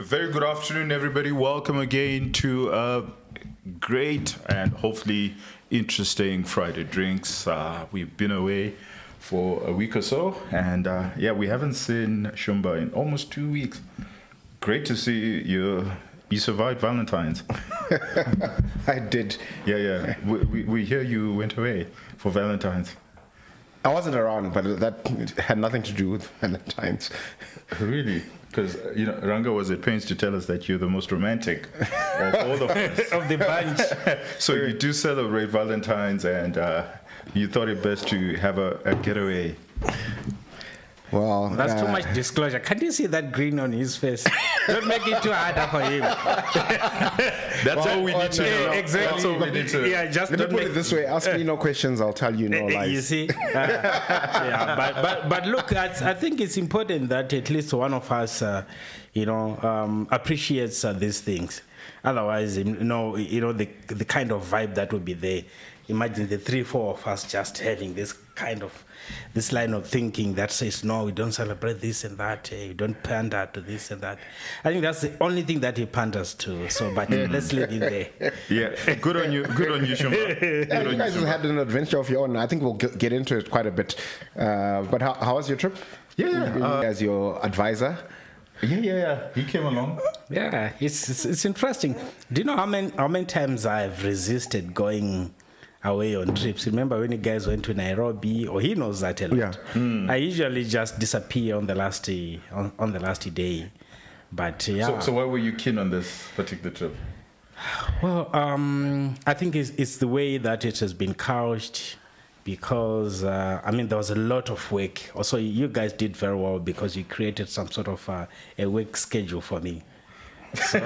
Very good afternoon, everybody. Welcome again to a great and hopefully interesting Friday Drinks. We've been away for a week or so, and we haven't seen Shumba in almost 2 weeks. Great to see you. You survived Valentine's. I did. Yeah. We hear you went away for Valentine's. I wasn't around, but that had nothing to do with Valentine's. Really? Because, Ranga was at pains to tell us that you're the most romantic of all of us. Of the bunch. So you do celebrate Valentine's, and you thought it best to have a getaway. Well, that's too much disclosure. Can't you see that grin on his face? Don't make it too harder for him. That's all we need to know. Exactly. That's all we need to know. Yeah, just let me don't put make it this way: ask me no questions, I'll tell you no lies. You see, but look, I think it's important that at least one of us, appreciates these things. Otherwise, the kind of vibe that would be there. Imagine the 3-4 of us just having this line of thinking that says, no, we don't celebrate this and that, we don't pander to this and that. I think that's the only thing that he panders to. So, but let's leave it there. Yeah, good on you, Shumba. You guys have had an adventure of your own. I think we'll get into it quite a bit. But how was your trip? Yeah. As your advisor. Yeah. He came along. Yeah, it's interesting. Do you know how many times I've resisted going away on trips? Remember when you guys went to Nairobi? Or he knows that a lot. I usually just disappear on the last day. But yeah. So why were you keen on this particular trip? Well, I think it's the way that it has been couched. Because, there was a lot of work. Also, you guys did very well because you created some sort of a work schedule for me. So,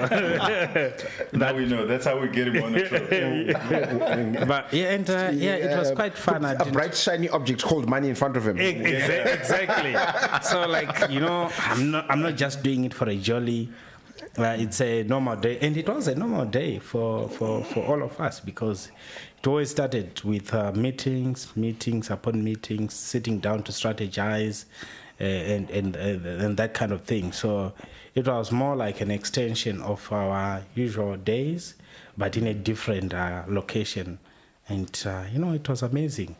now we know. That's how we get him on the trip. But it was quite fun. A bright, shiny object called money in front of him. Exactly. So, I'm not just doing it for a jolly. It's a normal day, and it was a normal day for all of us because it always started with meetings upon meetings, sitting down to strategize, and that kind of thing. So it was more like an extension of our usual days, but in a different location, and it was amazing.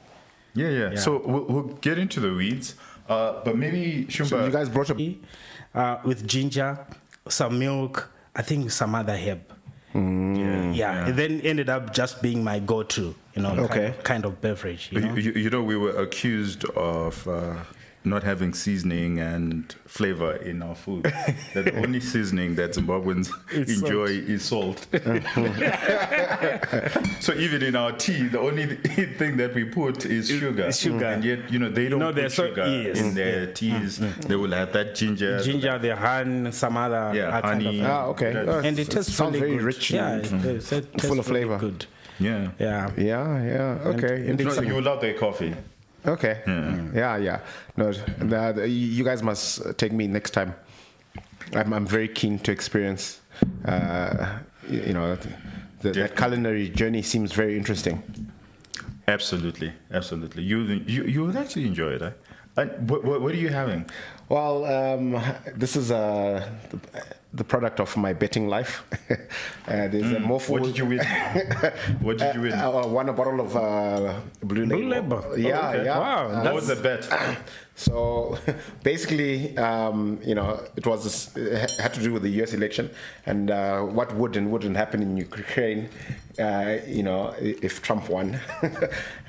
Yeah. So we'll get into the weeds, but maybe Shumba. So you guys brought with ginger, some milk, I think some other herb. Yeah. And then ended up just being my go-to, kind of beverage. We were accused of not having seasoning and flavor in our food. That the only seasoning that Zimbabweans enjoy is salt. So even in our tea, the only thing that we put is sugar. And yet, they don't put sugar in their teas. They will have that ginger. Ginger, the honey, some other honey. Kind of, okay. And it tastes sounds really very good. rich and full of flavor. Good. Yeah. Okay. You love their coffee. Okay. Yeah. No, you guys must take me next time. I'm very keen to experience. That culinary journey seems very interesting. Absolutely. You would actually enjoy it. What are you having? Well, this is the product of my betting life. There's more food. What did you win? I won a bottle of Blue Label. Yeah. Wow. What was the bet? So basically, it had to do with the U.S. election and what would and wouldn't happen in Ukraine, if Trump won.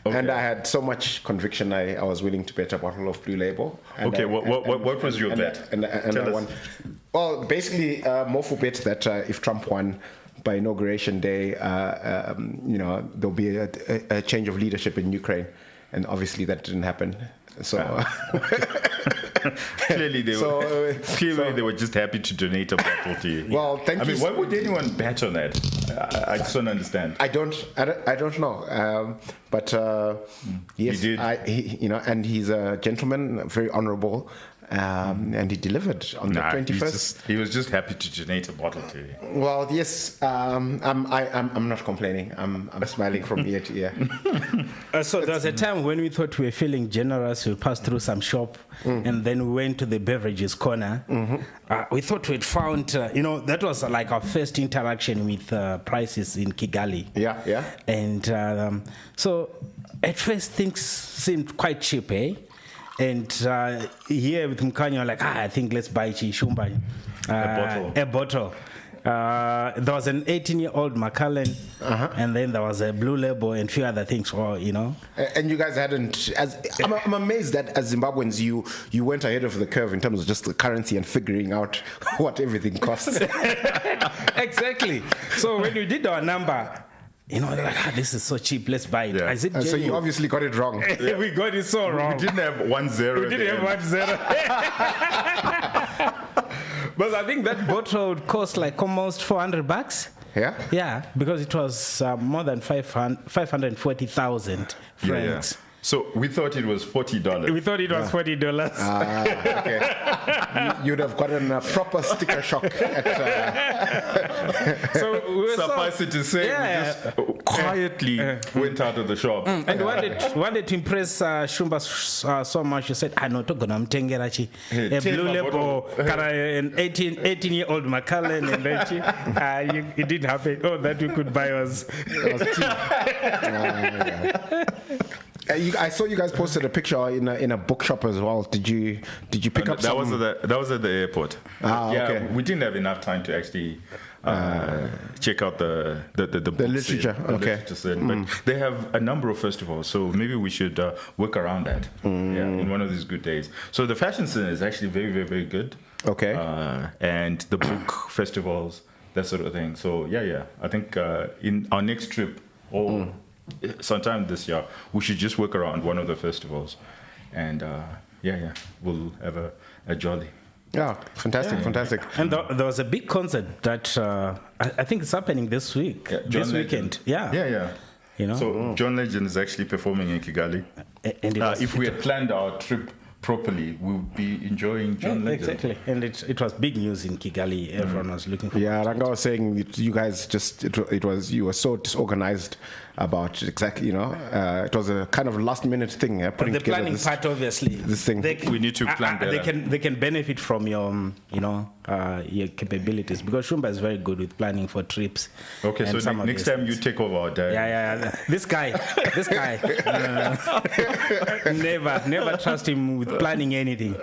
And I had so much conviction, I was willing to bet a bottle of Blue Label. What was your bet? And I won. Well, basically, Mofu bet that if Trump won by Inauguration Day, there'll be a change of leadership in Ukraine. And obviously that didn't happen. So clearly they were just happy to donate a bottle to you. Well, thank you. Why would anyone bet on that? I just don't understand. I don't know. But yes, he did. and he's a gentleman, very honorable, and he delivered on the 21st. He was just happy to donate a bottle to you. Well, yes, I'm not complaining. I'm smiling from ear to ear. So there was a time when we thought we were feeling generous. We passed through some shop, and then we went to the beverages corner. We thought we'd found, that was like our first interaction with prices in Kigali. Yeah. And so at first things seemed quite cheap, eh? And here with Mkanyo, like, I think let's buy Shumba. A bottle. There was an 18-year-old Macallan, and then there was a Blue Label and a few other things. And you guys hadn't. I'm amazed that as Zimbabweans, you went ahead of the curve in terms of just the currency and figuring out what everything costs. Exactly. So when we did our number, like, this is so cheap, let's buy it. Yeah. I said, So you obviously got it wrong. We got it so wrong. We didn't have 1-0. We didn't have 1-0. But I think that bottle would cost like almost $400. Yeah? Yeah, because it was more than 540,000 francs. Yeah. So we thought it was $40. We thought it was $40. Okay. You'd have gotten a proper sticker shock. So suffice it to say, we just quietly went out of the shop. And wanted to impress Shumba so much. You said, "I know to go na mtengerachi a Blue Label, an 18-year-old Macallan, and then it didn't happen. Oh, that we could buy was cheap." I saw you guys posted a picture in a bookshop as well. Did you pick up that some? That was at the airport. Okay. We didn't have enough time to actually check out the literature. But they have a number of festivals, so maybe we should work around that. In one of these good days. So the fashion scene is actually very, very, very good. Okay. And the book festivals, that sort of thing. So I think in our next trip sometime this year, we should just work around one of the festivals, and we'll have a jolly. Yeah, fantastic. And there was a big concert that I think it's happening this week, this weekend. Yeah. So John Legend is actually performing in Kigali. And if we had planned our trip properly, we would be enjoying John Legend. Exactly, and it was big news in Kigali. Everyone was looking for. Yeah, Ranga was saying you guys you were so disorganized about exactly. It was a kind of last minute thing. Putting the together planning part, obviously, this thing. We need to plan better. They can benefit from your your capabilities, because Shumba is very good with planning for trips. Okay, so next time you take over our diary. Yeah. This guy. Never trust him with planning anything.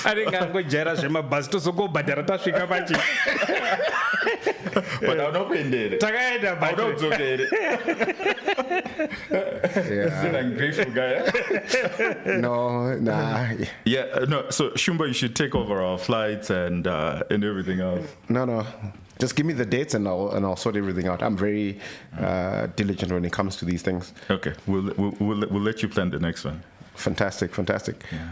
I think I'm going to jera shema bus to so go badarata shika bachi. But I'm not going there. I'm not going Is an ungrateful guy? No, nah. Yeah, no. So Shumba, you should take over our flights and everything else. No. Just give me the dates and I'll sort everything out. I'm very diligent when it comes to these things. Okay, we'll let you plan the next one. Fantastic. Yeah.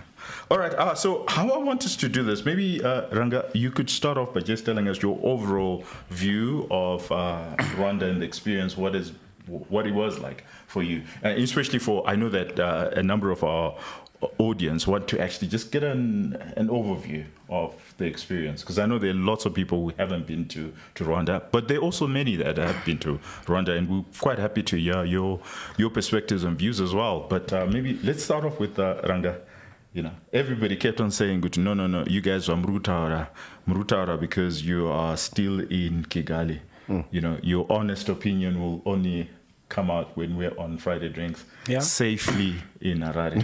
All right. So how I want us to do this, maybe Ranga, you could start off by just telling us your overall view of Rwanda and the experience. What it was like for you, especially I know that a number of our audience want to actually just get an overview of the experience, because I know there are lots of people who haven't been to Rwanda, but there are also many that have been to Rwanda, and we're quite happy to hear your perspectives and views as well. But maybe let's start off with Ranga. Everybody kept on saying, no, you guys are Mrutaura because you are still in Kigali. Your honest opinion will only come out when we're on Friday Drinks safely in Harare.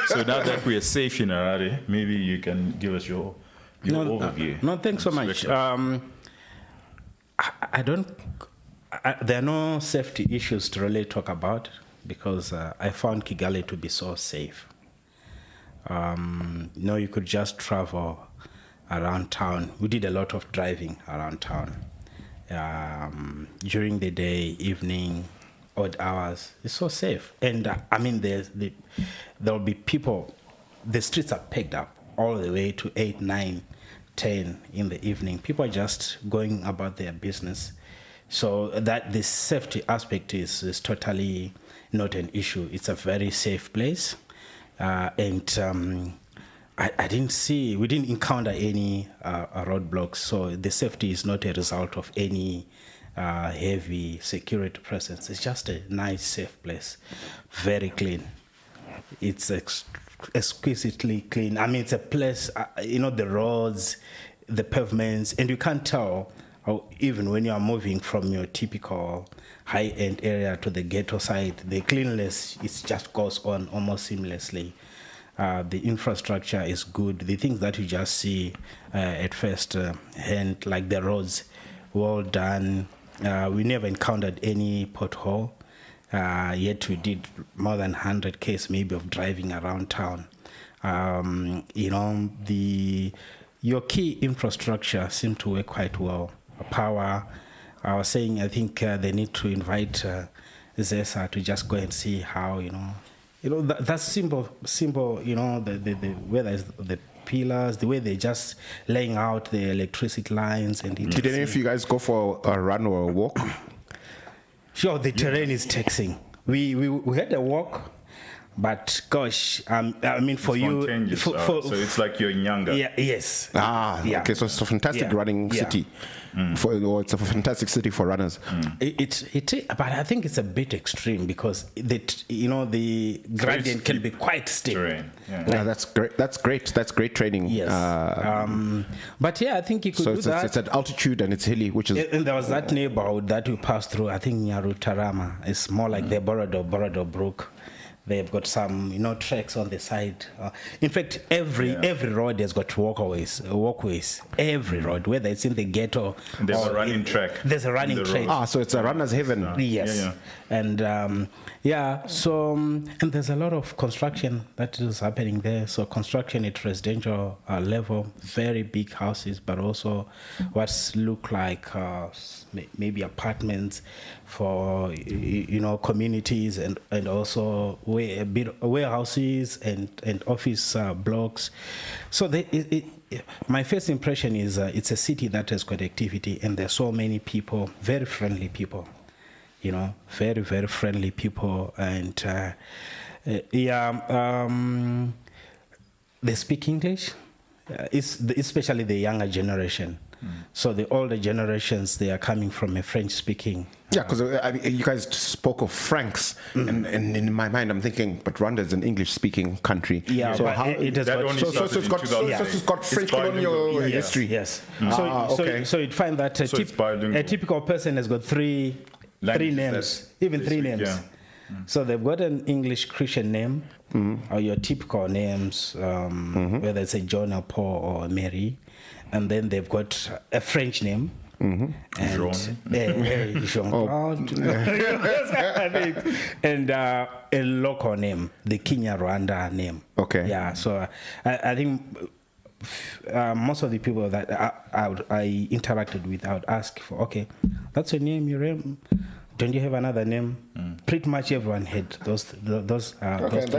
So now that we are safe in Harare, maybe you can give us your overview. No, thanks so much. There are no safety issues to really talk about, because I found Kigali to be so safe. You could just travel around town. We did a lot of driving around town. During the day, evening, odd hours, it's so safe. And there'll be people, the streets are pegged up all the way to 8, 9, 10 in the evening. People are just going about their business. So that the safety aspect is totally not an issue. It's a very safe place. and we didn't encounter any roadblocks. So the safety is not a result of any heavy security presence. It's just a nice, safe place, very clean. It's exquisitely clean. I mean, it's a place, the roads, the pavements, and you can't tell how, even when you are moving from your typical high-end area to the ghetto side, the cleanliness just goes on almost seamlessly. The infrastructure is good. The things that you just see at first hand, like the roads, well done. We never encountered any pothole. Yet we did more than 100 Ks maybe of driving around town. Your key infrastructure seemed to work quite well. Power, I was saying, I think they need to invite Zesa to just go and see how, that's simple, the whether it's the pillars, the way they're just laying out the electricity lines. And did any of you guys go for a run or a walk? Sure, the terrain is taxing. We had a walk, but gosh, I mean, for you, so it's like you're in Nyanga. Yeah, yes. Okay, so it's a fantastic running city. It's a fantastic city for runners. But I think it's a bit extreme because the gradient can be quite steep. Yeah, that's great. That's great training. Yes. But I think you could do that. So it's at altitude and it's hilly, which is. And there was that neighborhood that we passed through. I think Nyarutarama. It's more like the Borodo Brook. They've got some, tracks on the side. In fact, every road has got walkways. Every road, whether it's in the ghetto. And there's a running track. There's a running track. So it's a runner's heaven. Yes. Yeah. And and there's a lot of construction that is happening there. So construction at residential level, very big houses, but also what look like maybe apartments for communities and also warehouses and office blocks. So my first impression is it's a city that has connectivity, and there's so many people, very friendly people, very, very friendly people, and they speak English, especially the younger generation. So the older generations, they are coming from a French-speaking. Yeah, because you guys spoke of francs, and in my mind, I'm thinking, but Rwanda is an English-speaking country. Yeah, so but it's got French colonial history. Yes. Okay. So you'd find that a typical person has got three names, even three names. Yeah. So they've got an English Christian name, or your typical names, whether it's a John or Paul or Mary. And then they've got a French name. And Jean-Claude. And a local name, the Kenya Rwanda name. Okay. Yeah, so I think most of the people that I interacted with, I would ask for, okay, that's your name, don't you have another name? Pretty much everyone had those that's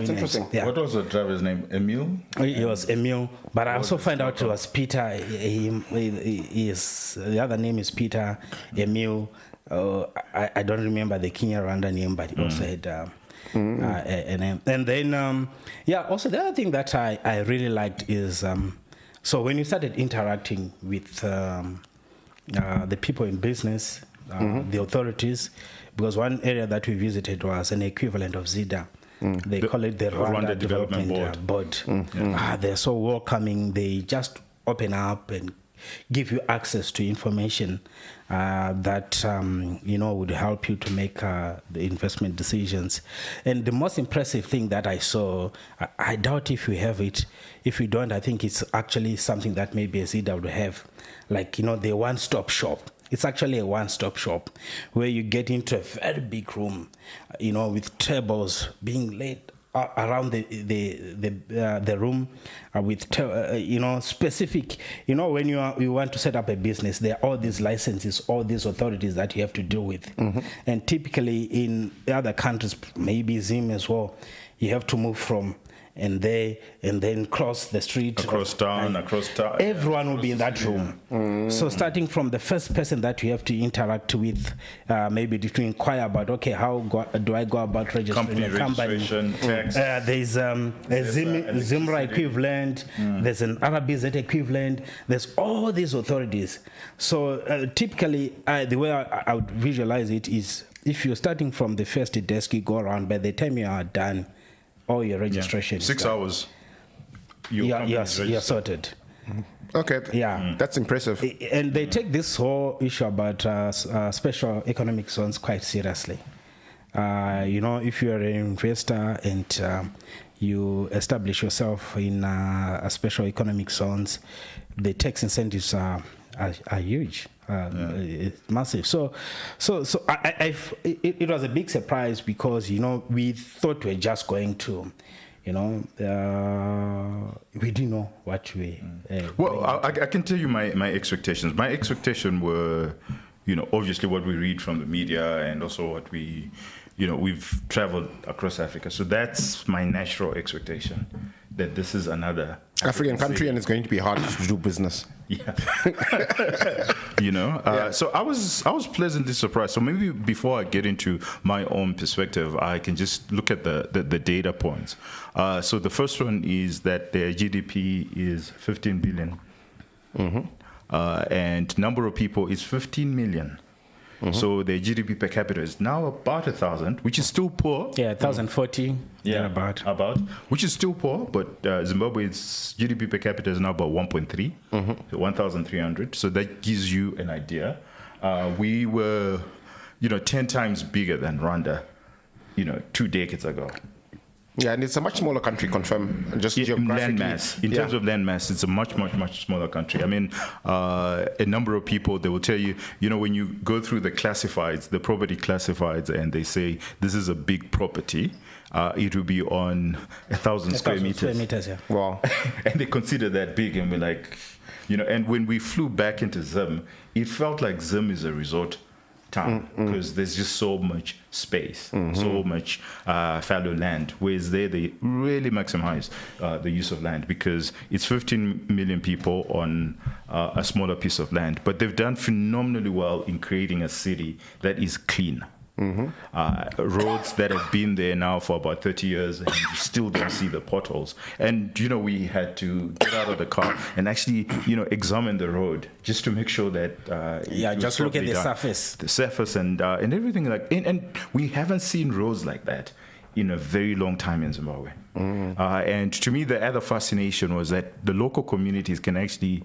interesting. Yeah. What was the driver's name? Emil? It was Emil, but I also found out it was Peter. The other name is Peter, Emil. I don't remember the Kenya Rwanda name, but he also had a name. And then, also the other thing that I really liked is, so when you started interacting with the people in business, the authorities, because one area that we visited was an equivalent of ZIDA. They call it the Rwanda Development Board. They're so welcoming. They just open up and give you access to information that would help you to make the investment decisions. And the most impressive thing that I saw, I doubt if you have it. If you don't, I think it's actually something that maybe a ZIDA would have, like the one-stop shop. It's actually a one-stop shop where you get into a very big room, with tables being laid around the room with specific. When you want to set up a business, there are all these licenses, all these authorities that you have to deal with, and typically in other countries, maybe Zim as well, you have to move from and there, and then cross the street. Across town. Everyone will be in that room. So starting from the first person that you have to interact with, maybe to inquire about, okay, how do I go about registering a company? Tax. There's a Zimra equivalent, there's an RBZ equivalent, there's all these authorities. So typically, the way I would visualize it is, if you're starting from the first desk, you go around, by the time you are done, all your registration. 6 hours. You're sorted. Okay. Yeah. That's impressive. And they take this whole issue about special economic zones quite seriously. If you're an investor and you establish yourself in a special economic zones, the tax incentives are huge. It's massive. So it was a big surprise because we thought we were just going to, we didn't know what we. I can tell you my expectations. My expectations were, obviously what we read from the media and also what we, we've traveled across Africa. So that's my natural expectation, that this is another African country and it's going to be hard to do business. Yeah. So I was pleasantly surprised. So maybe before I get into my own perspective, I can just look at the data points. So the first one is that their GDP is 15 billion. And number of people is 15 million. So their GDP per capita is now about 1,000, which is still poor. Yeah, 1,040. About, which is still poor, but Zimbabwe's GDP per capita is now about 1.3, so 1,300. So that gives you an idea. We were, 10 times bigger than Rwanda, 2 decades ago. Yeah, and it's a much smaller country, confirm, just geographically. Landmass. In terms of landmass, it's a much, much, much smaller country. I mean, a number of people, they will tell you, when you go through the classifieds, the property classifieds, and they say this is a big property, it will be on 1,000 square meters. Square meters, yeah. Wow. And they consider that big, and we're like, and when we flew back into Zim, it felt like Zim is a resort town because there's just so much space, so much fallow land, whereas there they really maximize the use of land because it's 15 million people on a smaller piece of land, but they've done phenomenally well in creating a city that is clean. Roads that have been there now for about 30 years and you still don't see the potholes. And, we had to get out of the car and actually, examine the road just to make sure that... just look at the surface. The surface and everything and we haven't seen roads like that in a very long time in Zimbabwe. And to me, the other fascination was that the local communities can actually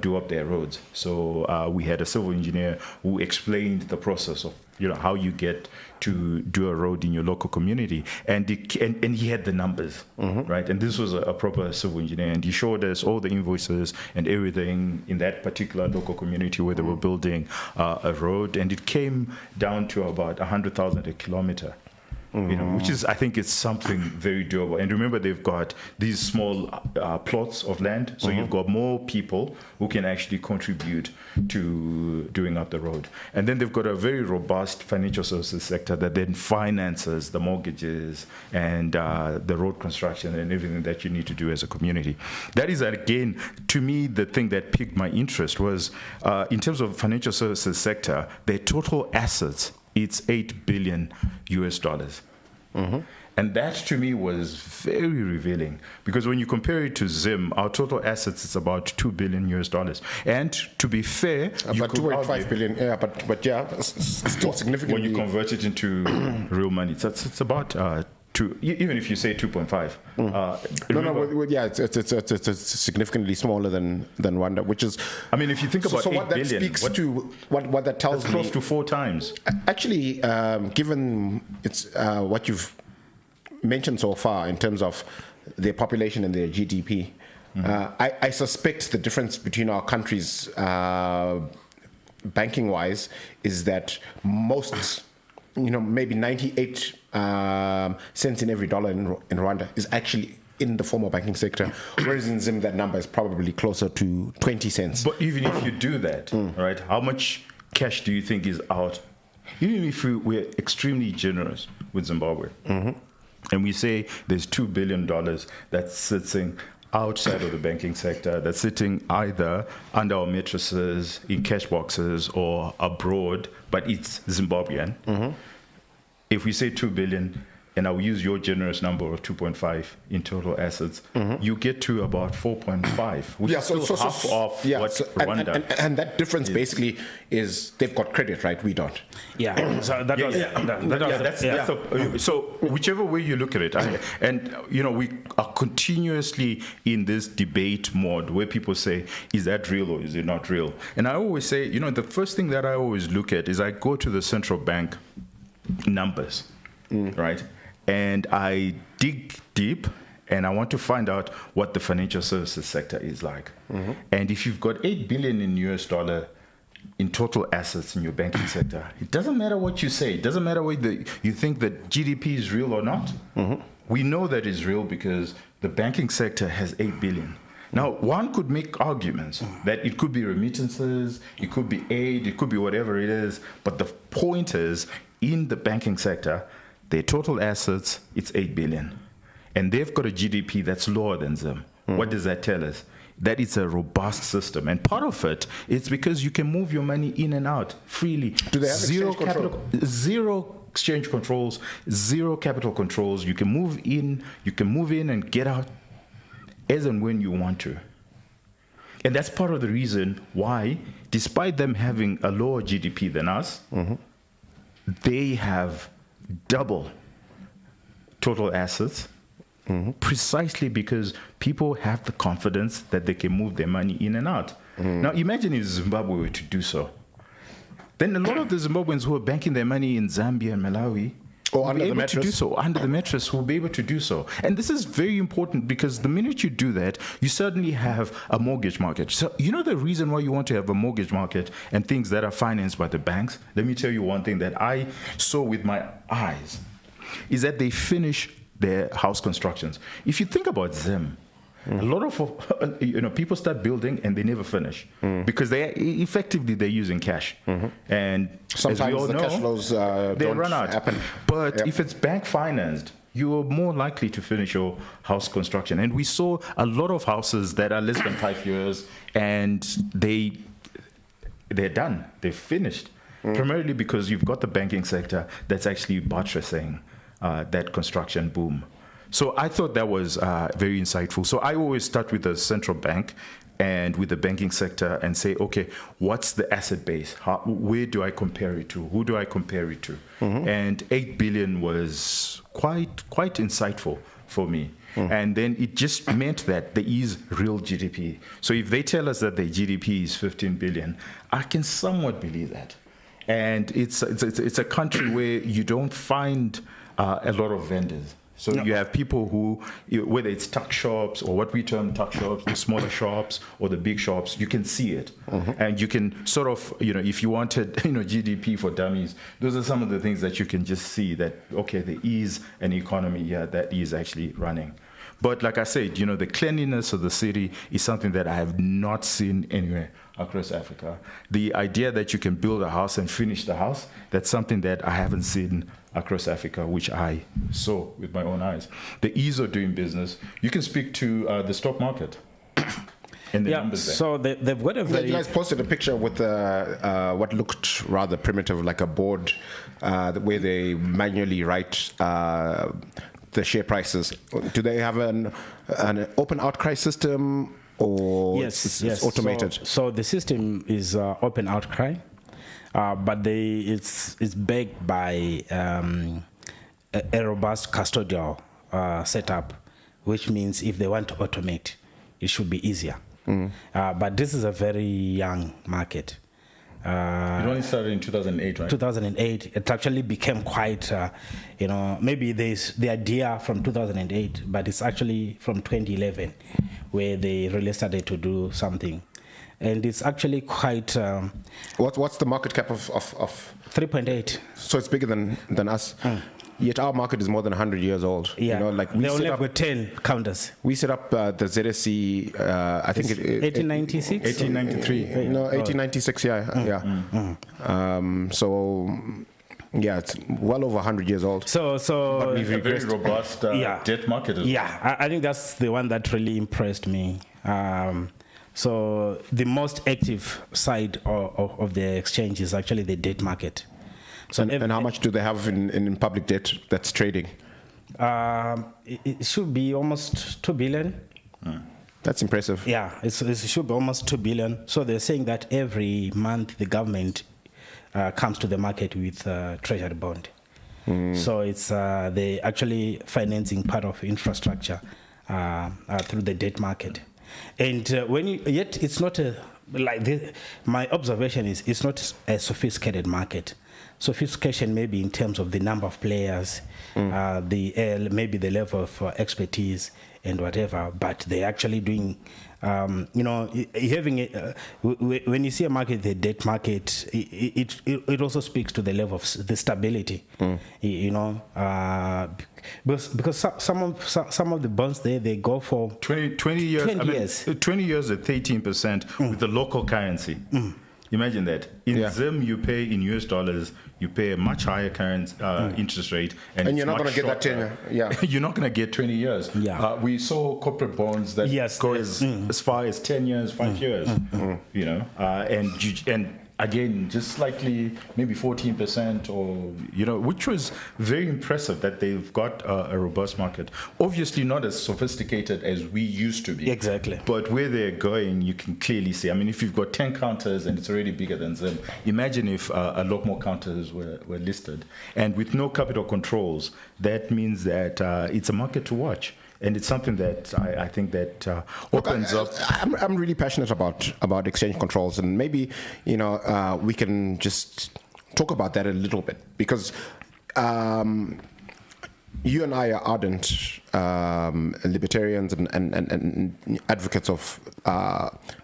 do up their roads. So we had a civil engineer who explained the process of how you get to do a road in your local community, and he had the numbers, right? And this was a proper civil engineer, and he showed us all the invoices and everything in that particular local community where they were building a road, and it came down to about 100,000 a kilometer. Which is, I think, it's something very doable. And remember, they've got these small plots of land, so you've got more people who can actually contribute to doing up the road. And then they've got a very robust financial services sector that then finances the mortgages and the road construction and everything that you need to do as a community. That is, again, to me, the thing that piqued my interest was, in terms of financial services sector, their total assets, it's $8 billion US. And that to me was very revealing because when you compare it to Zim, our total assets is about $2 billion US. And to be fair, about 2.5 billion. Yeah, but still significantly. When you convert it into real money, it's about even if you say 2.5. It's significantly smaller than Rwanda, which is. I mean, if you think about so $8 what that billion, speaks to what that tells that's me. Close to 4 times. Actually, given it's what you've mentioned so far in terms of their population and their GDP, I suspect the difference between our countries, banking-wise, is that most. Maybe 98 cents in every dollar in Rwanda is actually in the formal banking sector, whereas in Zim that number is probably closer to 20 cents. But even if you do that, right, how much cash do you think is out? Even if we're extremely generous with Zimbabwe, and we say there's $2 billion that's sitting outside of the banking sector, that's sitting either under our mattresses, in cash boxes, or abroad, but it's Zimbabwean. If we say 2 billion, and I'll use your generous number of 2.5 in total assets, you get to about 4.5, which is still half of what Rwanda. And that difference basically is they've got credit, right? We don't. Yeah. So so whichever way you look at it, and we are continuously in this debate mode where people say, is that real or is it not real? And I always say, the first thing that I always look at is I go to the central bank numbers, right? And I dig deep, and I want to find out what the financial services sector is like. And if you've got $8 billion in US dollar in total assets in your banking sector, it doesn't matter what you say. It doesn't matter whether you think that GDP is real or not. We know that it's real because the banking sector has 8 billion. Now, one could make arguments that it could be remittances, it could be aid, it could be whatever it is. But the point is, in the banking sector, their total assets, it's 8 billion. And they've got a GDP that's lower than them. What does that tell us? That it's a robust system. And part of it is because you can move your money in and out freely. Do they have zero exchange exchange controls, zero capital controls. You can move in and get out as and when you want to. And that's part of the reason why, despite them having a lower GDP than us, they have double total assets, precisely because people have the confidence that they can move their money in and out. Now, imagine if Zimbabwe were to do so. Then a lot of the Zimbabweans who are banking their money in Zambia and Malawi or under the mattress. To do so, under the mattress, will be able to do so. And this is very important because the minute you do that, you certainly have a mortgage market. So the reason why you want to have a mortgage market and things that are financed by the banks? Let me tell you one thing that I saw with my eyes is that they finish their house constructions. If you think about them, a lot of people start building and they never finish because they're using cash, and sometimes as we all the know, cash flows they don't run out. Happen. But if it's bank financed, you are more likely to finish your house construction. And we saw a lot of houses that are less than 5 years, and they're done. They're finished. Primarily because you've got the banking sector that's actually buttressing that construction boom. So I thought that was very insightful. So I always start with the central bank and with the banking sector and say, okay, what's the asset base? Where do I compare it to? Who do I compare it to? And 8 billion was quite insightful for me. And then it just meant that there is real GDP. So if they tell us that their GDP is 15 billion, I can somewhat believe that. And it's a country where you don't find a lot of vendors. So you have people who, whether it's tuck shops or what we term tuck shops, the smaller shops or the big shops, you can see it. And you can sort of, if you wanted, GDP for dummies, those are some of the things that you can just see that, okay, there is an economy here that is actually running. But like I said, the cleanliness of the city is something that I have not seen anywhere across Africa. The idea that you can build a house and finish the house, that's something that I haven't seen across Africa, which I saw with my own eyes. The ease of doing business. You can speak to the stock market and the numbers there. So they've got a very... You guys posted a picture with what looked rather primitive, like a board where they manually write the share prices. Do they have an open outcry system, or yes, it's automated? So the system is open outcry, but it's backed by a robust custodial setup, which means if they want to automate, it should be easier. But this is a very young market. It only started in 2008, right? 2008. It actually became quite, maybe there's the idea from 2008, but it's actually from 2011 where they really started to do something. And it's actually quite... What's the market cap of 3.8. So it's bigger than us. Yet our market is more than 100 years old. Yeah, we they only have 10 counters. We set up the ZSC, I think 1896? 1893. No, 1896, yeah. So Yeah, it's well over 100 years old. So A very robust debt market as well. Yeah, I think that's the one that really impressed me. So the most active side of the exchange is actually the debt market. So and how much do they have in public debt that's trading? It should be almost 2 billion. That's impressive. Yeah, it should be almost 2 billion. So they're saying that every month the government comes to the market with treasury bond. So it's they actually financing part of infrastructure through the debt market. And yet it's not my observation is it's not a sophisticated market. Sophistication maybe in terms of the number of players, maybe the level of expertise and whatever, but they're actually doing, having when you see a market, the debt market, it also speaks to the level of the stability, because some of the bonds they go for 20 years. 20 years. 20 years at 13% with the local currency. Imagine that. In Zim, you pay in US dollars, you pay a much higher interest rate. And you're not going to get that tenure. Yeah. You're not going to get 20 years. Yeah. We saw corporate bonds that go as far as 10 years, 5 years. And again, just slightly, maybe 14% or, which was very impressive that they've got a robust market. Obviously not as sophisticated as we used to be. Exactly. But where they're going, you can clearly see. I mean, if you've got 10 counters and it's already bigger than Zim, imagine if a lot more counters were listed. And with no capital controls, that means that it's a market to watch. And it's something that I think that opens up. I'm really passionate about exchange controls, and maybe we can just talk about that a little bit, because you and I are ardent libertarians and advocates of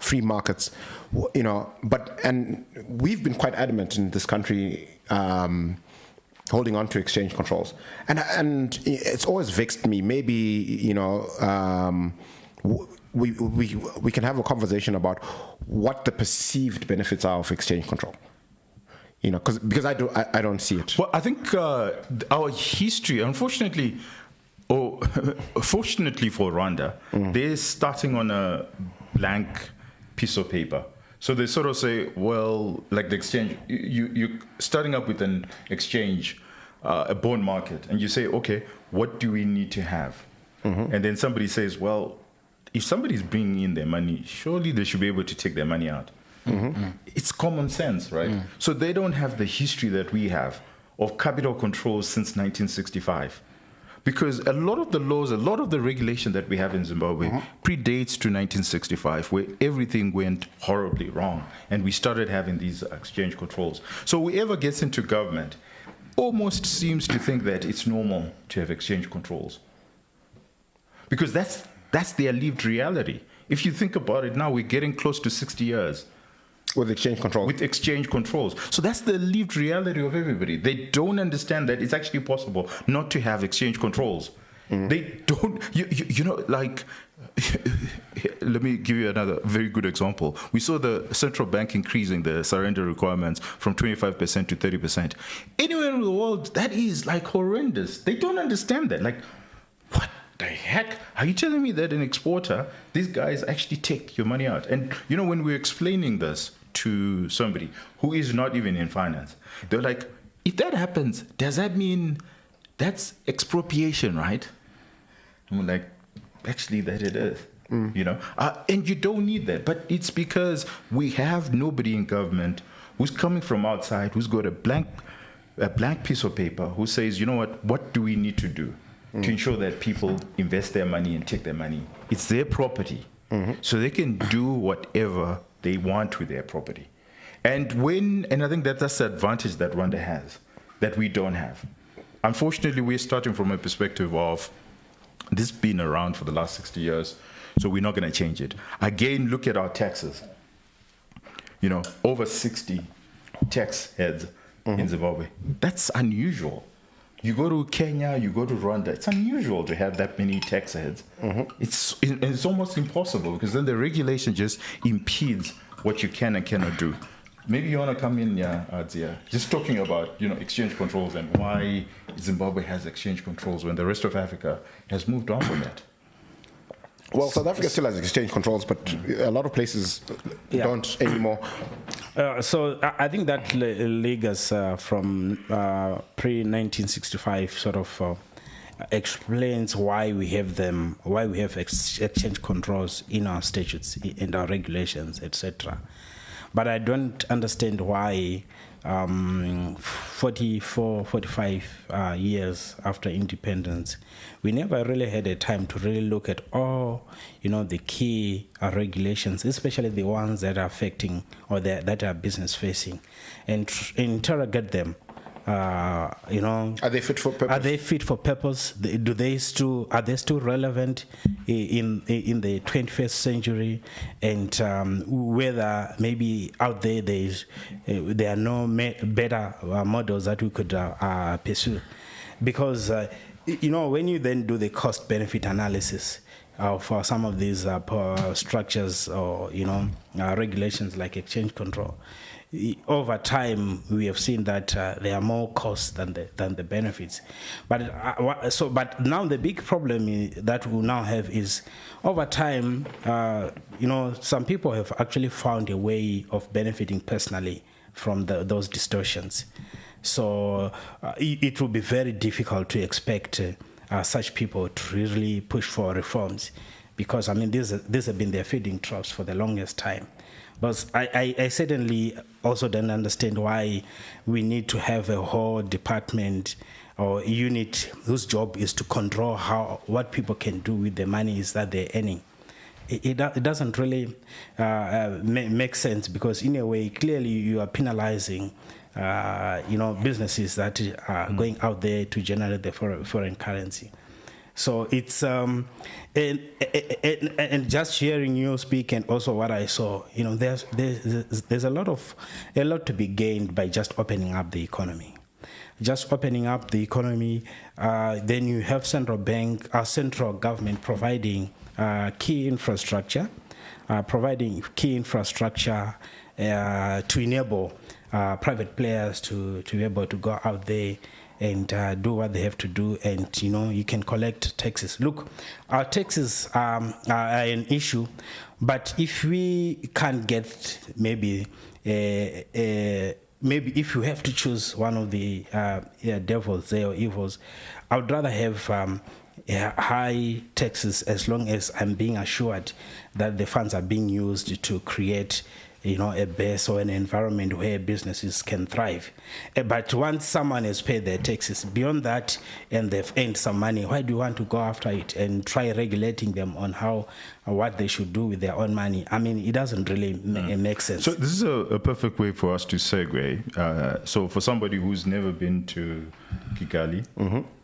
free markets, and we've been quite adamant in this country. Holding on to exchange controls, and it's always vexed me. Maybe we can have a conversation about what the perceived benefits are of exchange control. Because I don't see it. Well, I think our history, unfortunately, or fortunately for Rwanda, they're starting on a blank piece of paper. So they sort of say, well, like the exchange, you're starting up with an exchange, a bond market, and you say, okay, what do we need to have? And then somebody says, well, if somebody's bringing in their money, surely they should be able to take their money out. It's common sense, right? So they don't have the history that we have of capital controls since 1965. Because a lot of the laws, a lot of the regulation that we have in Zimbabwe predates to 1965, where everything went horribly wrong, and we started having these exchange controls. So whoever gets into government almost seems to think that it's normal to have exchange controls, because that's their lived reality. If you think about it now, we're getting close to 60 years. With exchange controls. With exchange controls. So that's the lived reality of everybody. They don't understand that it's actually possible not to have exchange controls. They don't, let me give you another very good example. We saw the central bank increasing the surrender requirements from 25% to 30%. Anywhere in the world, that is like horrendous. They don't understand that. Like, what the heck? Are you telling me that an exporter, these guys actually take your money out? And, when we're explaining this to somebody who is not even in finance, they're like, if that happens, does that mean that's expropriation, right? And we're like, actually, that it is. And you don't need that. But it's because we have nobody in government who's coming from outside, who's got a blank piece of paper, who says, you know what do we need to do to ensure that people invest their money and take their money? It's their property. So they can do whatever they want with their property. And I think that's the advantage that Rwanda has, that we don't have. Unfortunately, we're starting from a perspective of this being around for the last 60 years, so we're not going to change it. Again, look at our taxes. Over 60 tax heads in Zimbabwe. That's unusual. You go to Kenya, you go to Rwanda, it's unusual to have that many tax heads. It's almost impossible, because then the regulation just impedes what you can and cannot do. Maybe you want to come in, Adzia. Just talking about, exchange controls and why Zimbabwe has exchange controls when the rest of Africa has moved on from that. Well, South Africa still has exchange controls, but a lot of places don't anymore. So I think that lingers from pre-1965 sort of explains why we have them, why we have exchange controls in our statutes, in our regulations, etc. But I don't understand why 45 years after independence, we never really had a time to really look at all, the key regulations, especially the ones that are affecting or that are business facing, and interrogate them. Are they fit for purpose? Are they fit for purpose? Are they still relevant in the 21st century? And whether maybe out there there are no better models that we could pursue, because when you then do the cost-benefit analysis for some of these structures or regulations like exchange control, over time we have seen that there are more costs than the benefits. But now the big problem that we now have is, over time, some people have actually found a way of benefiting personally from those distortions. So it will be very difficult to expect such people to really push for reforms, because these have been their feeding troughs for the longest time. But I certainly also don't understand why we need to have a whole department or unit whose job is to control what people can do with the monies that they're earning. It doesn't really make sense, because in a way, clearly you are penalizing businesses that are going out there to generate the foreign currency. So it's and just hearing you speak, and also what I saw, there's a lot to be gained by just opening up the economy. Just opening up the economy, then you have central government providing key infrastructure, to enable private players to be able to go out there and do what they have to do, and you can collect taxes. Look, our taxes are an issue, but if we can't get maybe if you have to choose one of the devils there or evils, I would rather have high taxes, as long as I'm being assured that the funds are being used to create a base or an environment where businesses can thrive. But once someone has paid their taxes, beyond that, and they've earned some money, why do you want to go after it and try regulating them on what they should do with their own money? It doesn't really make sense. So this is a perfect way for us to segue. So for somebody who's never been to Kigali,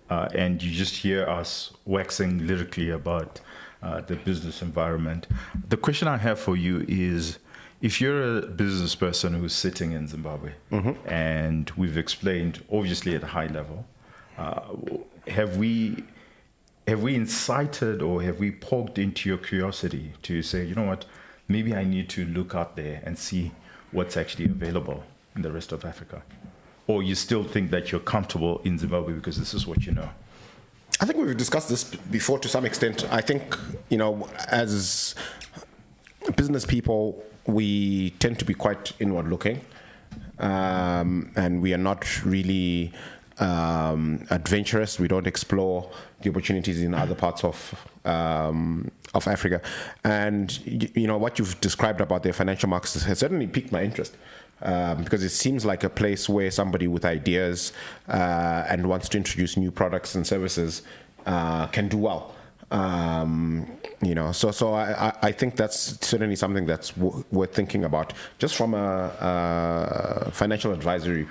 and you just hear us waxing lyrically about the business environment, the question I have for you is, if you're a business person who's sitting in Zimbabwe, and we've explained, obviously at a high level, have we incited or have we poked into your curiosity to say, you know what, maybe I need to look out there and see what's actually available in the rest of Africa? Or you still think that you're comfortable in Zimbabwe because this is what you know? I think we've discussed this before to some extent. I think, as business people, we tend to be quite inward looking, and we are not really adventurous. We don't explore the opportunities in other parts of Africa. And what you've described about the financial markets has certainly piqued my interest, because it seems like a place where somebody with ideas and wants to introduce new products and services can do well. So I think that's certainly something that's worth thinking about, just from a financial advisory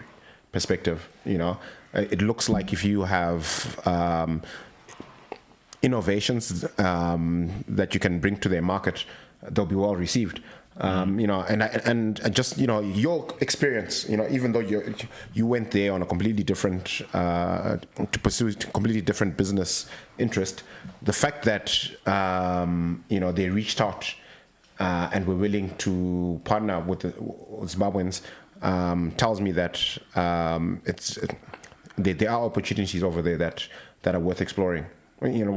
perspective. It looks like if you have innovations that you can bring to their market, they'll be well received. And just your experience, even though you went there on a completely different to pursue a completely different business interest, the fact that they reached out and we're willing to partner with the Zimbabweans, tells me that there are opportunities over there that are worth exploring. You know,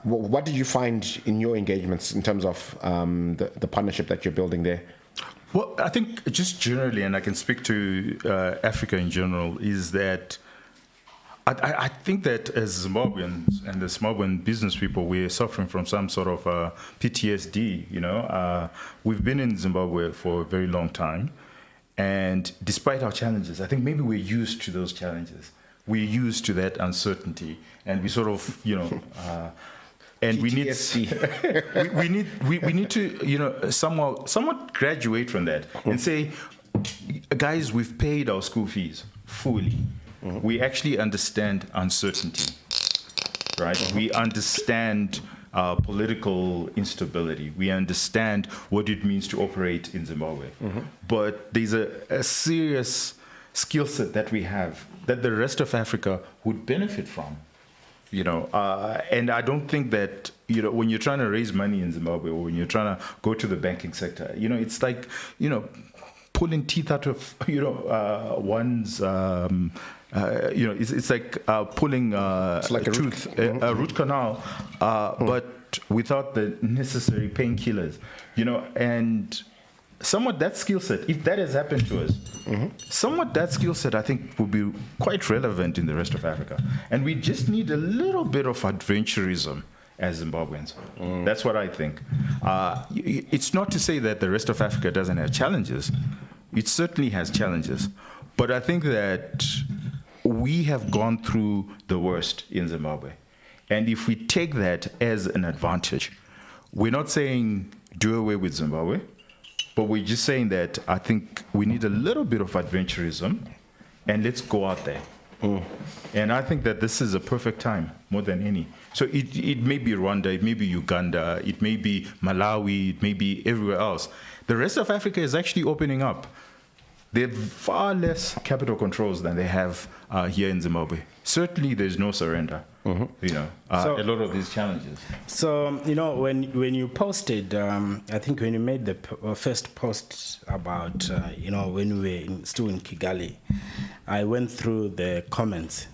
what did you find in your engagements in terms of the partnership that you're building there? Well, I think just generally, and I can speak to Africa in general, is that I think that as Zimbabweans and the Zimbabwean business people, we're suffering from some sort of PTSD. You know, we've been in Zimbabwe for a very long time, and despite our challenges, I think maybe we're used to those challenges. We're used to that uncertainty, and we sort of, you know, and we need to, you know, somewhat graduate from that and say, guys, we've paid our school fees fully. We actually understand uncertainty, right? We understand political instability. We understand what it means to operate in Zimbabwe. But there's a serious skill set that we have that the rest of Africa would benefit from, you know. And I don't think that, you know, when you're trying to raise money in Zimbabwe or when you're trying to go to the banking sector, you know, it's like, you know, pulling teeth out of, you know, one's, you know, it's like pulling it's like a root canal, but without the necessary painkillers, you know. And somewhat that skill set, if that has happened to us, somewhat that skill set I think will be quite relevant in the rest of Africa. And we just need a little bit of adventurism as Zimbabweans. That's what I think. It's not to say that the rest of Africa doesn't have challenges. It certainly has challenges. But I think that we have gone through the worst in Zimbabwe. And if we take that as an advantage, we're not saying do away with Zimbabwe, but we're just saying that I think we need a little bit of adventurism, and let's go out there. And I think that this is a perfect time, more than any. So it may be Rwanda, it may be Uganda, it may be Malawi, it may be everywhere else. The rest of Africa is actually opening up. They have far less capital controls than they have here in Zimbabwe. Certainly, there's no surrender. You know, a lot of these challenges. So, you know, when you posted, I think when you made the first post about, you know, when we were still in Kigali, I went through the comments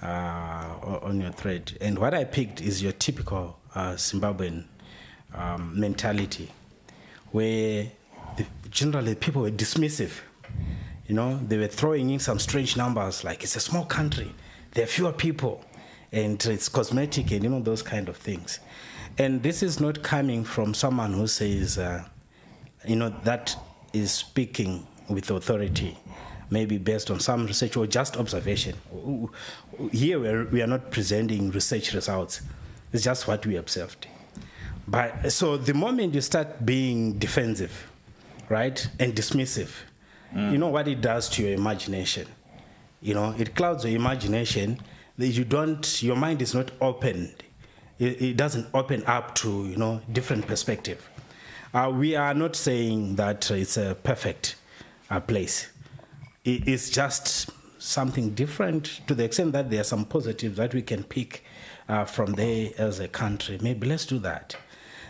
on your thread, and what I picked is your typical Zimbabwean mentality, where generally people were dismissive. You know, they were throwing in some strange numbers, like it's a small country, there are fewer people, and it's cosmetic, and you know, those kind of things. And this is not coming from someone who says, you know, that is speaking with authority, maybe based on some research or just observation. Here we are not presenting research results. It's just what we observed. But so the moment you start being defensive, right, and dismissive, you know what it does to your imagination. You know, it clouds your imagination. Your mind is not opened. It doesn't open up to, you know, different perspective. We are not saying that it's a perfect place. It's just something different to the extent that there are some positives that we can pick from there as a country. Maybe let's do that.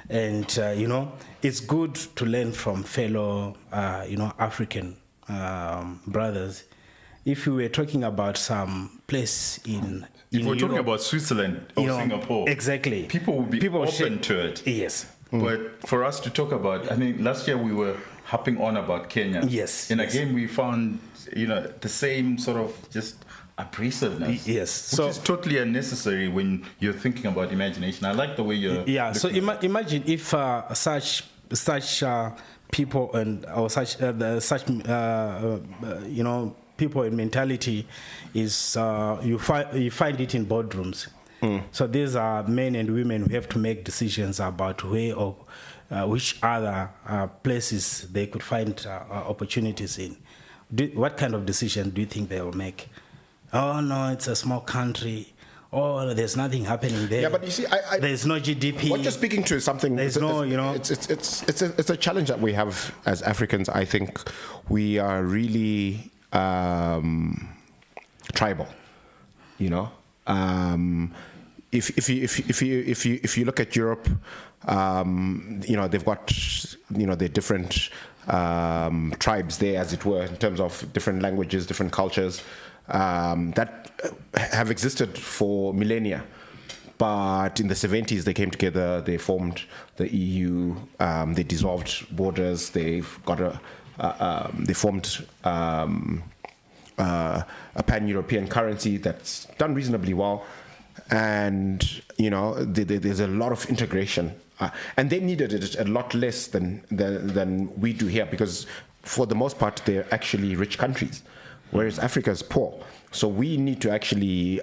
And, you know, it's good to learn from fellow, you know, African brothers. If we were talking about some place in if we're Europe, talking about Switzerland or Singapore, exactly, people will be open to it. Yes. But for us to talk about, I mean, last year we were hopping on about Kenya. Yes. And again, we found, you know, the same sort of just abrasiveness. Yes. Which is totally unnecessary when you're thinking about imagination. I like the way you're. Yeah. So imagine if such people or such you know, people in mentality is you find it in boardrooms. So these are men and women who have to make decisions about where or which other places they could find opportunities in. What kind of decision do you think they will make? Oh no, it's a small country. Oh, there's nothing happening there. Yeah, but you see, there's no GDP. What you're speaking to is something. There's no, you know. It's a challenge that we have as Africans. I think we are really tribal. You know, if you look at Europe, they've got the different tribes there, as it were, in terms of different languages, different cultures that have existed for millennia. But in the 70s, they came together. They formed the EU. They dissolved borders. They've got they formed a pan-European currency that's done reasonably well. And there's a lot of integration, and they needed it a lot less than we do here, because for the most part they're actually rich countries, whereas Africa is poor. So we need to actually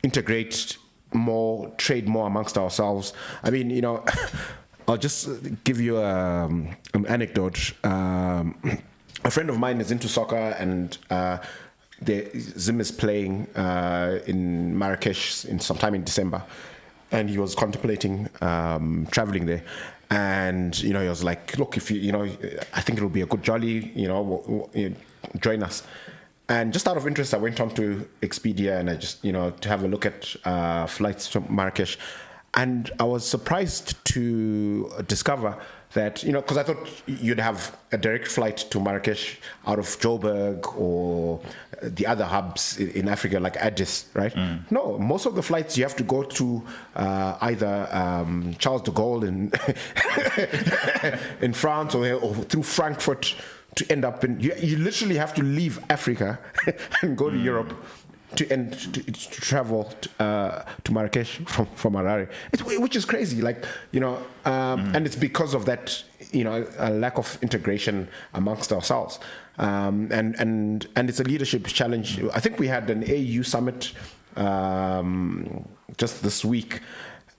integrate more, trade more amongst ourselves. I mean, I'll just give you an anecdote. A friend of mine is into soccer, and Zim is playing in Marrakesh sometime in December, and he was contemplating traveling there. And he was like, "Look, if I think it'll be a good jolly. Join us." And just out of interest, I went on to Expedia, and I just to have a look at flights to Marrakesh, and I was surprised to discover that, because I thought you'd have a direct flight to Marrakesh out of Joburg or the other hubs in Africa, like Addis, right? No, most of the flights you have to go to either Charles de Gaulle in France or through Frankfurt to end up in. You literally have to leave Africa and go to Europe to travel to Marrakesh from Harare, which is crazy. And it's because of that, a lack of integration amongst ourselves, and it's a leadership challenge. I think we had an AU summit just this week,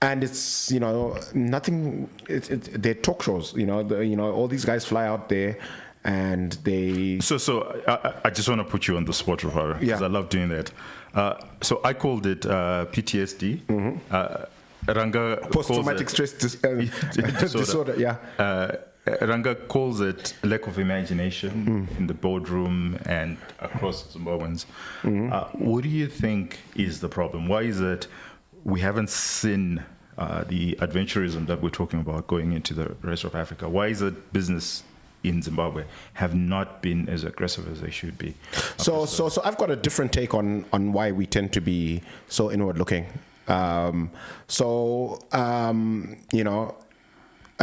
and it's nothing. They're talk shows. All these guys fly out there. And they. So I just want to put you on the spot, Rwanda, because I love doing that. So I called it PTSD. Ranga post-traumatic stress disorder. Yeah. Ranga calls it lack of imagination in the boardroom and across Zimbabweans. What do you think is the problem? Why is it we haven't seen the adventurism that we're talking about going into the rest of Africa? Why is it business in Zimbabwe have not been as aggressive as they should be? So I've got a different take on why we tend to be so inward looking. A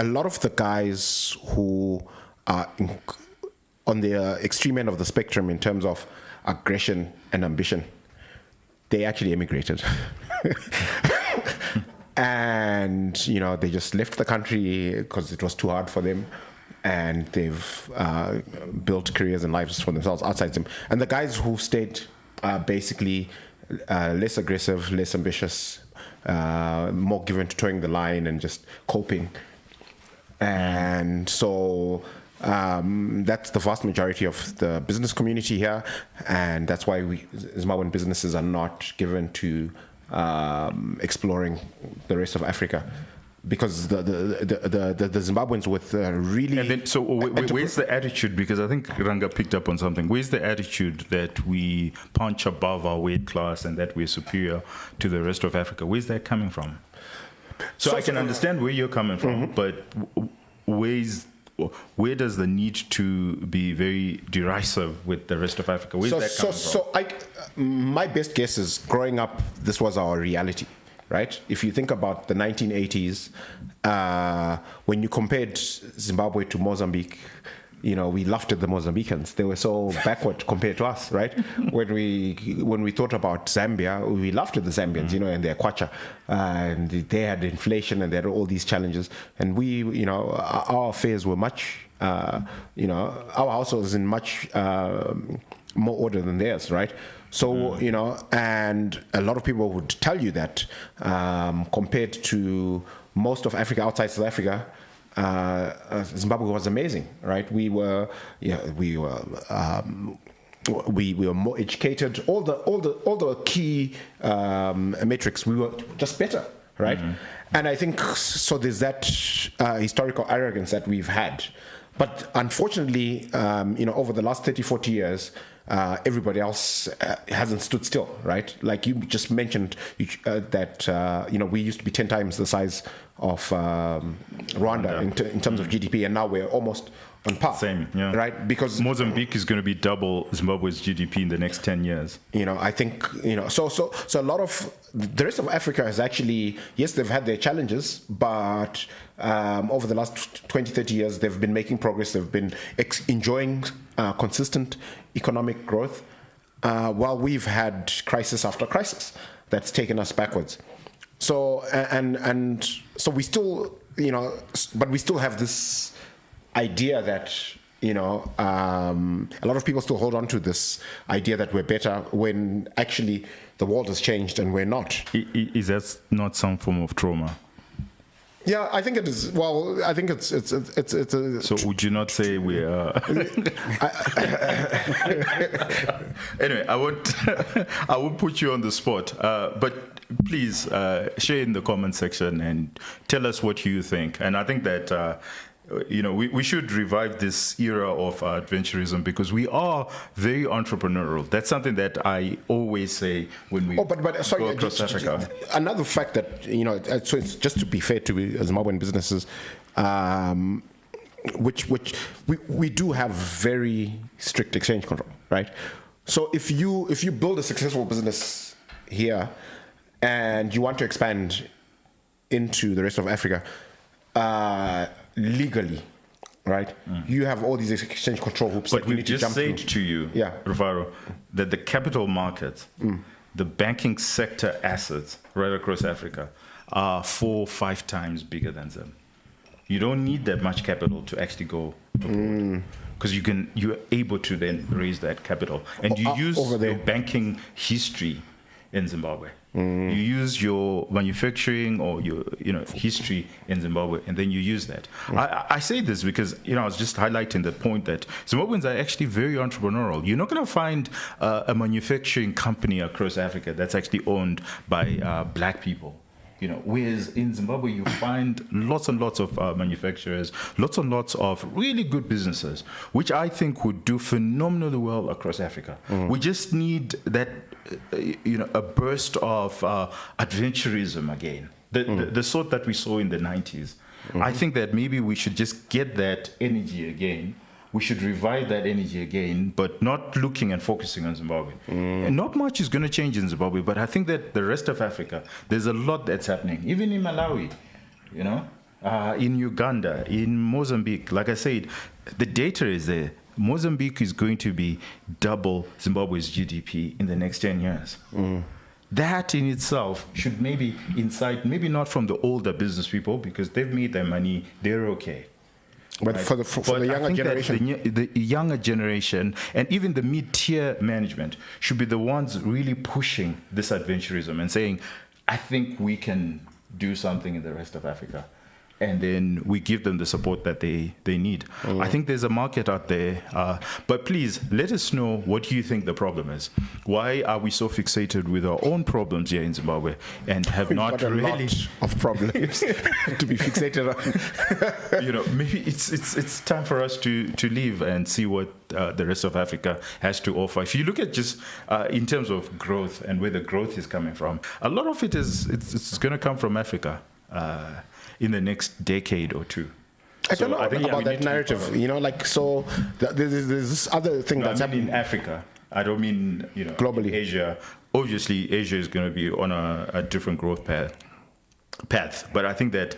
lot of the guys who are on the extreme end of the spectrum in terms of aggression and ambition, they actually emigrated. And they just left the country because it was too hard for them. And they've built careers and lives for themselves outside them. And the guys who stayed are basically less aggressive, less ambitious, more given to towing the line and just coping. And so that's the vast majority of the business community here. And that's why Zimbabwean businesses are not given to exploring the rest of Africa. Because the Zimbabweans with really... And then, so where's the attitude? Because I think Ranga picked up on something. Where's the attitude that we punch above our weight class and that we're superior to the rest of Africa? Where's that coming from? So I can understand where you're coming from, but where does the need to be very derisive with the rest of Africa? Where's that coming from? My best guess is, growing up, this was our reality. Right? If you think about the 1980s, when you compared Zimbabwe to Mozambique, we laughed at the Mozambicans. They were so backward compared to us, right? When we thought about Zambia, we laughed at the Zambians, and their kwacha, and they had inflation and they had all these challenges. And we, our affairs were much, our household was in much more order than theirs, right? So, and a lot of people would tell you that compared to most of Africa outside South Africa, Zimbabwe was amazing, right? We were more educated. All the key metrics, we were just better, right? And I think so. There's that historical arrogance that we've had. But unfortunately, over the last 30, 40 years, everybody else hasn't stood still, right? Like you just mentioned that, we used to be 10 times the size of Rwanda in terms of GDP, and now we're almost on par. Same, yeah. Right? Because Mozambique is going to be double Zimbabwe's GDP in the next 10 years. I think, so a lot of the rest of Africa has actually, yes, they've had their challenges, but over the last 20, 30 years, they've been making progress. They've been enjoying consistent economic growth, while we've had crisis after crisis that's taken us backwards. So, and so we still, but we still have this idea that, a lot of people still hold on to this idea that we're better when actually the world has changed and we're not. Is that not some form of trauma? Yeah, I think it is. Well, I think it's a. So would you not say we are? Anyway, I won't put you on the spot, but please share in the comment section and tell us what you think. And I think that. We should revive this era of adventurism because we are very entrepreneurial. That's something that I always say when we go across Africa. Another fact that, so it's just to be fair to Zimbabwean businesses, which we do have very strict exchange control, right? So if you build a successful business here and you want to expand into the rest of Africa, legally, right? You have all these exchange control hoops. But that you need to jump through. We've just said to you, Rivaro, that the capital markets, the banking sector assets right across Africa are 4 or 5 times bigger than them. You don't need that much capital to actually go abroad. Because you're able to then raise that capital. And you use your banking history in Zimbabwe. You use your manufacturing or your history in Zimbabwe, and then you use that. I say this because I was just highlighting the point that Zimbabweans are actually very entrepreneurial. You're not going to find a manufacturing company across Africa that's actually owned by black people. Whereas in Zimbabwe you find lots and lots of manufacturers, lots and lots of really good businesses, which I think would do phenomenally well across Africa. We just need that, a burst of adventurism again, the sort that we saw in the 90s. I think that maybe we should just get that energy again. We should revive that energy again, but not looking and focusing on Zimbabwe. And not much is going to change in Zimbabwe, but I think that the rest of Africa, there's a lot that's happening. Even in Malawi, in Uganda, in Mozambique. Like I said, the data is there. Mozambique is going to be double Zimbabwe's GDP in the next 10 years. That in itself should maybe incite, maybe not from the older business people, because they've made their money, they're okay. But right. for the younger generation, the younger generation and even the mid-tier management should be the ones really pushing this adventurism and saying, I think we can do something in the rest of Africa. And then we give them the support that they need. I think there's a market out there. But please, let us know what you think the problem is. Why are we so fixated with our own problems here in Zimbabwe and have not really... lot of problems to be fixated on. Maybe it's time for us to leave and see what the rest of Africa has to offer. If you look at just in terms of growth and where the growth is coming from, a lot of it's going to come from Africa. In the next decade or two. I don't know about that narrative. There's this other thing that's happening in Africa. I don't mean globally. Asia. Obviously, Asia is going to be on a different growth path. But I think that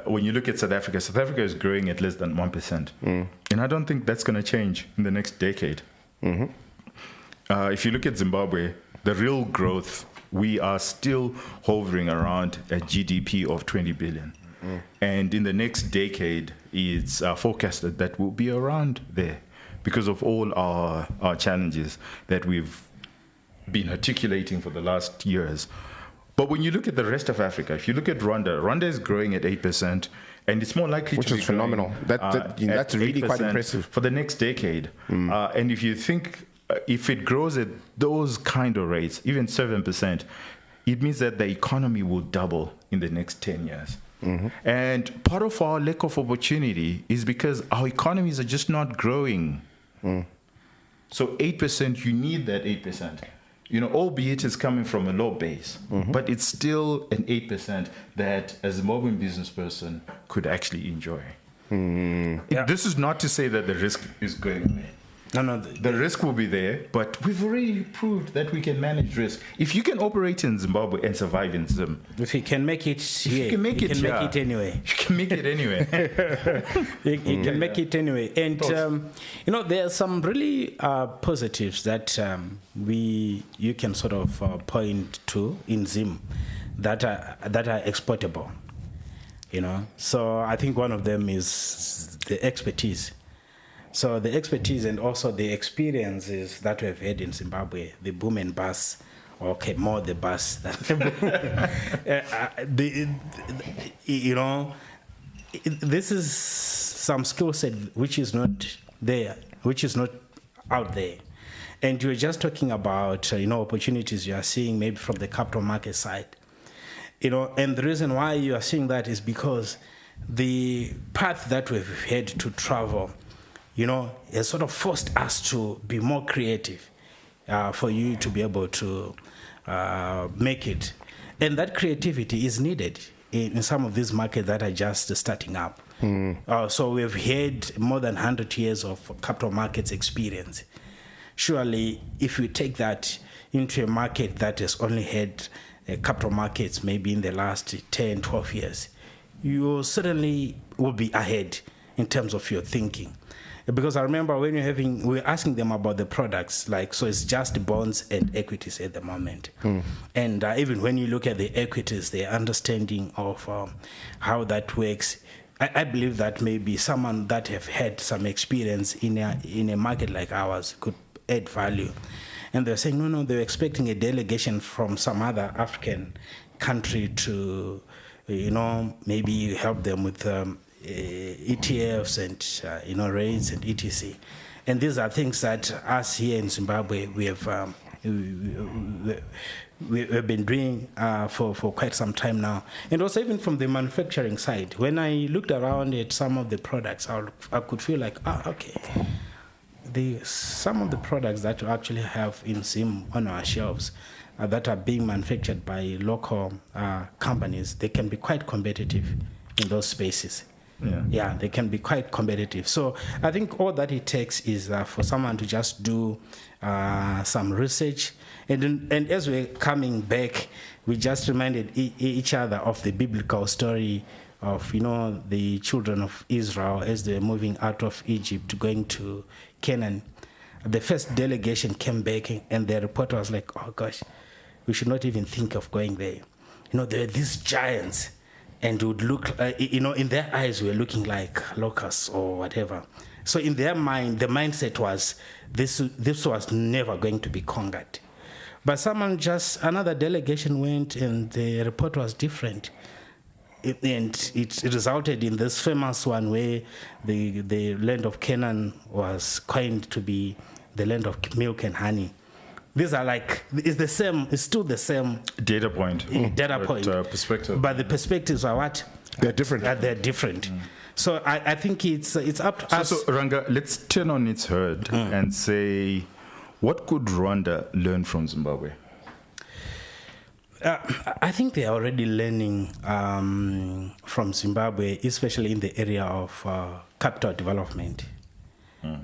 when you look at South Africa is growing at less than 1%, and I don't think that's going to change in the next decade. If you look at Zimbabwe, the real growth, we are still hovering around a GDP of 20 billion. And in the next decade, it's forecasted that we'll be around there because of all our challenges that we've been articulating for the last years. But when you look at the rest of Africa, if you look at Rwanda is growing at 8%, and it's more likely which to is be phenomenal. That's really quite impressive. For the next decade. And if you think, if it grows at those kind of rates, even 7%, it means that the economy will double in the next 10 years. And part of our lack of opportunity is because our economies are just not growing. So 8%, you need that 8%. Albeit it's coming from a low base, but it's still an 8% that a Zimbabwean business person could actually enjoy. This is not to say that the risk is going away. No. The risk will be there, but we've already proved that we can manage risk. If you can operate in Zimbabwe and survive in Zim, if you can make it here, you can make it anyway. You can make it anyway. You can make it anyway. And there are some really positives that you can sort of point to in Zim that are exportable. So I think one of them is the expertise. So the expertise and also the experiences that we've had in Zimbabwe, the boom and bust, okay, more the bust than the boom. This is some skill set which is not there, which is not out there. And you're just talking about, opportunities you are seeing maybe from the capital market side. And the reason why you are seeing that is because the path that we've had to travel, has sort of forced us to be more creative for you to be able to make it. And that creativity is needed in some of these markets that are just starting up. So we've had more than 100 years of capital markets experience. Surely, if we take that into a market that has only had capital markets maybe in the last 10, 12 years, you certainly will be ahead in terms of your thinking. Because I remember when we're asking them about the products, so it's just bonds and equities at the moment. And even when you look at the equities, the understanding of how that works, I believe that maybe someone that have had some experience in a market like ours could add value. And they're saying, no, they're expecting a delegation from some other African country to, maybe help them with ETFs and rates and etc. And these are things that us here in Zimbabwe we have we've been doing for quite some time now. And also even from the manufacturing side, when I looked around at some of the products, I could feel like, okay, some of the products that we actually have in Zim on our shelves that are being manufactured by local companies, they can be quite competitive in those spaces. Yeah, they can be quite competitive. So I think all that it takes is for someone to just do some research. And as we're coming back, we just reminded each other of the biblical story of, the children of Israel as they're moving out of Egypt going to Canaan. The first delegation came back and their reporter was like, oh gosh, we should not even think of going there. There are these giants. And would look, in their eyes, we're looking like locusts or whatever. So in their mind, the mindset was this was never going to be conquered. But another delegation went, and the report was different. And it resulted in this famous one where the land of Canaan was coined to be the land of milk and honey. These are it's still the same data point. Perspective. But the perspectives are what? They're different. They're different. So I think it's up to us. So Ranga, let's turn on its head and say, what could Rwanda learn from Zimbabwe? I think they are already learning from Zimbabwe, especially in the area of capital development.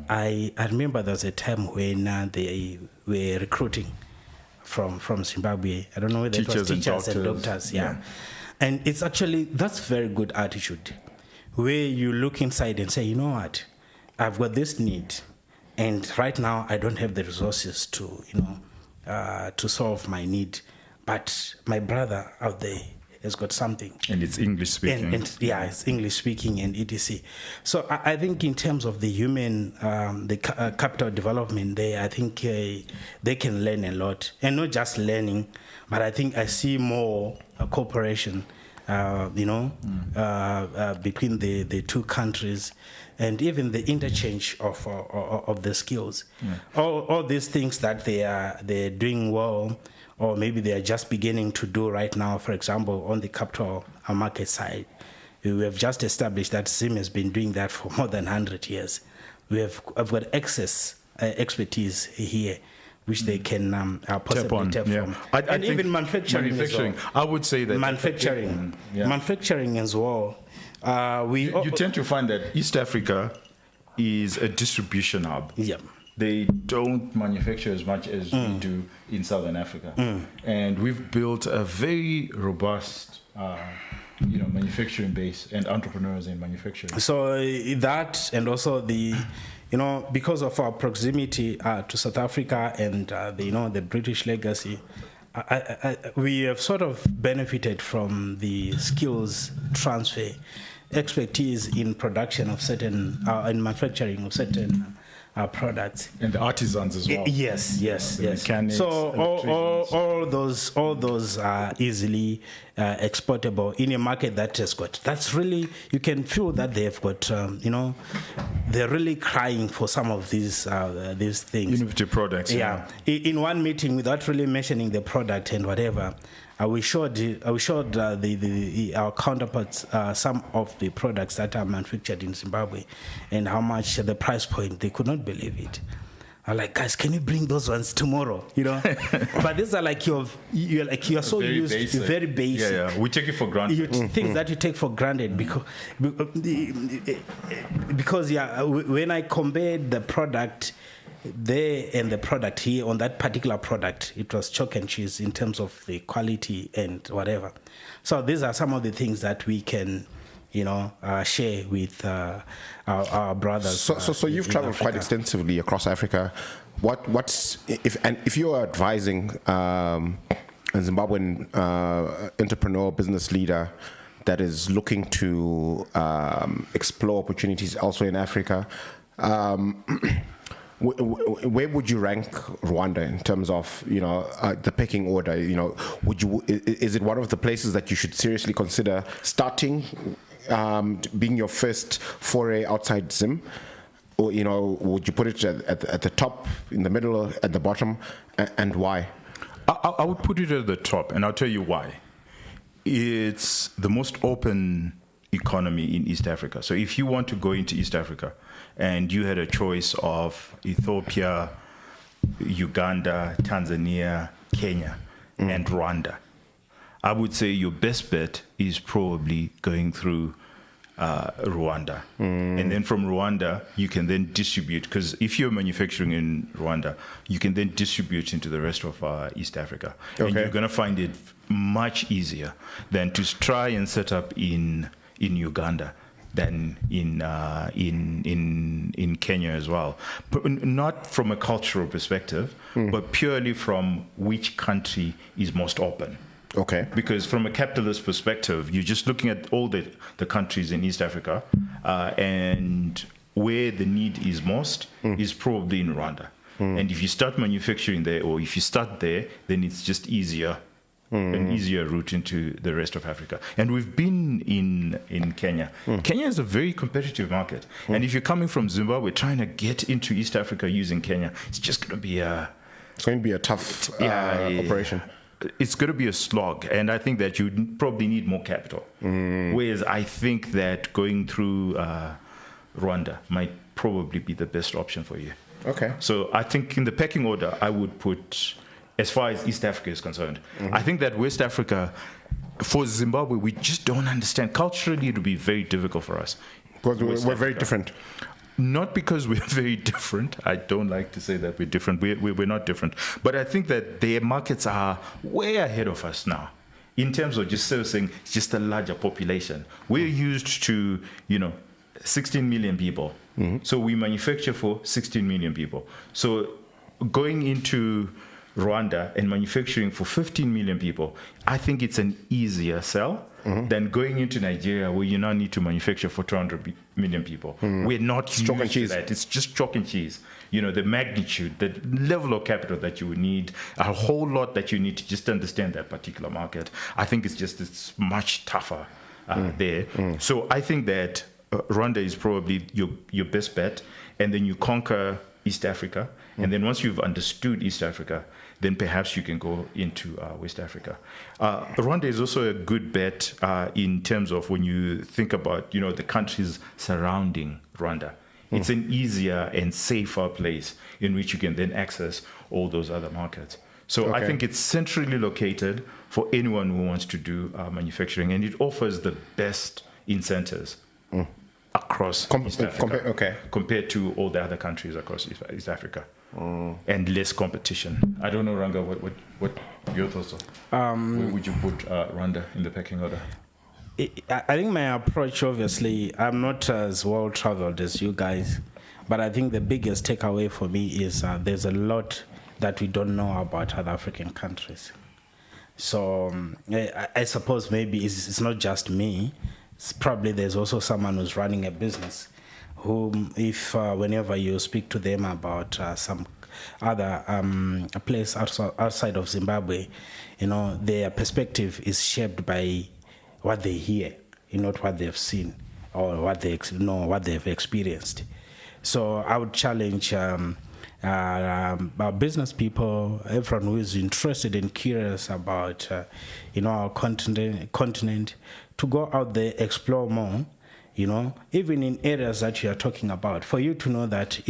I remember there was a time when they were recruiting from Zimbabwe. I don't know whether it was teachers and doctors. Yeah. And it's actually, that's very good attitude, where you look inside and say, you know what, I've got this need, and right now I don't have the resources to solve my need, but my brother out there has got something. And it's English speaking. It's English speaking and etc. So I think in terms of the human, capital development there, I think they can learn a lot. And not just learning, but I think I see more cooperation, between the two countries, and even the interchange of the skills. All these things that they're doing well or maybe they are just beginning to do right now. For example, on the capital market side, we have just established that Zim has been doing that for more than 100 years. I've got excess expertise here, which they can possibly tap from. And even manufacturing as well. I would say that manufacturing as well. You tend to find that East Africa is a distribution hub. Yeah. They don't manufacture as much as we do in Southern Africa. And we've built a very robust manufacturing base and entrepreneurs in manufacturing. So that, and also because of our proximity to South Africa and the British legacy, we have sort of benefited from the skills transfer, expertise in production of certain, in manufacturing of certain products, and the artisans as well. Yes. Mechanics, so all those are easily exportable in a market that has got. That's really, you can feel that they've got. They're really crying for some of these things. Innovative products. Yeah. In one meeting, without really mentioning the product and whatever, we showed our counterparts some of the products that are manufactured in Zimbabwe and how much the price point. They could not believe it. I'm like, guys, can you bring those ones tomorrow? But these are like you're so very used basic. To very basic. Yeah. We take it for granted. Things that you take for granted because when I compared the product there and the product here, on that particular product, it was chalk and cheese in terms of the quality and whatever. So these are some of the things that we can, share with our brothers. So you've traveled quite extensively across Africa. If you are advising a Zimbabwean entrepreneur, business leader that is looking to explore opportunities elsewhere in Africa, where would you rank Rwanda in terms of the pecking order? Is it one of the places that you should seriously consider starting, being your first foray outside Zim, or would you put it at the top, in the middle, at the bottom, and why? I would put it at the top, and I'll tell you why. It's the most open economy in East Africa. So if you want to go into East Africa and you had a choice of Ethiopia, Uganda, Tanzania, Kenya, and Rwanda, I would say your best bet is probably going through Rwanda. And then from Rwanda, you can then distribute, because if you're manufacturing in Rwanda, you can then distribute into the rest of East Africa. Okay. And you're going to find it much easier than to try and set up in Uganda than in Kenya as well. But not from a cultural perspective, but purely from which country is most open. Okay. Because from a capitalist perspective, you're just looking at all the countries in East Africa, and where the need is most is probably in Rwanda. And if you start manufacturing there, or if you start there, then it's just easier. An easier route into the rest of Africa. And we've been in Kenya. Kenya is a very competitive market. And if you're coming from Zimbabwe trying to get into East Africa using Kenya, it's just going to be a tough operation. It's going to be a slog. And I think that you probably need more capital. Whereas I think that going through Rwanda might probably be the best option for you. Okay. So I think in the pecking order, I would put, as far as East Africa is concerned, I think that West Africa, for Zimbabwe, we just don't understand. Culturally, it would be very difficult for us. Because we're very different. Not because we're very different. I don't like to say that we're different. We're not different. But I think that their markets are way ahead of us now in terms of just servicing just a larger population. We're used to, 16 million people. So we manufacture for 16 million people. So going into Rwanda and manufacturing for 15 million people, I think it's an easier sell than going into Nigeria, where you now need to manufacture for 200 million people. We're not used to that. It's just chalk and cheese. The magnitude, the level of capital that you would need, a whole lot that you need to just understand that particular market. I think it's much tougher there. So I think that Rwanda is probably your best bet, and then you conquer East Africa. And then once you've understood East Africa, then perhaps you can go into West Africa. Rwanda is also a good bet in terms of when you think about, the countries surrounding Rwanda. It's an easier and safer place in which you can then access all those other markets. So I think it's centrally located for anyone who wants to do manufacturing, and it offers the best incentives across East Africa compared to all the other countries across East Africa, and less competition. I don't know, Ranga, what your thoughts are? Where would you put Rwanda in the pecking order? I think my approach, obviously, I'm not as well traveled as you guys, but I think the biggest takeaway for me is there's a lot that we don't know about other African countries. So I suppose maybe it's not just me. It's probably there's also someone who's running a business whom, if whenever you speak to them about some other place outside of Zimbabwe, their perspective is shaped by what they hear, not what they've seen or what they know, what they've experienced. So I would challenge our business people, everyone who is interested and curious about our continent, to go out there, explore more. Even in areas that you are talking about, for you to know that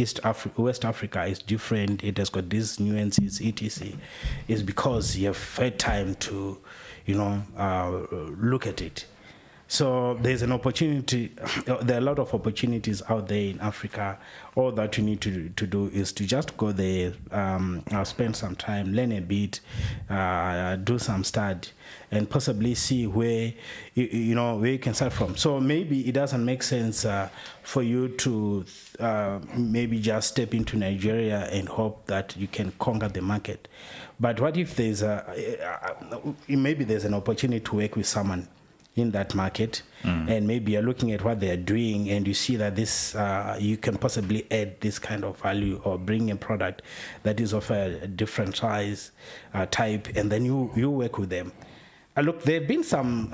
West Africa is different, it has got these nuances, etc., is because you have had time to look at it. So there's an opportunity. There are a lot of opportunities out there in Africa. All that you need to do is to just go there, spend some time, learn a bit, do some study, and possibly see where where you can start from. So maybe it doesn't make sense for you to maybe just step into Nigeria and hope that you can conquer the market. But what if there's maybe there's an opportunity to work with someone in that market, and maybe you're looking at what they're doing and you see that this you can possibly add this kind of value or bring a product that is of a different size, type, and then you work with them. Look, there have been some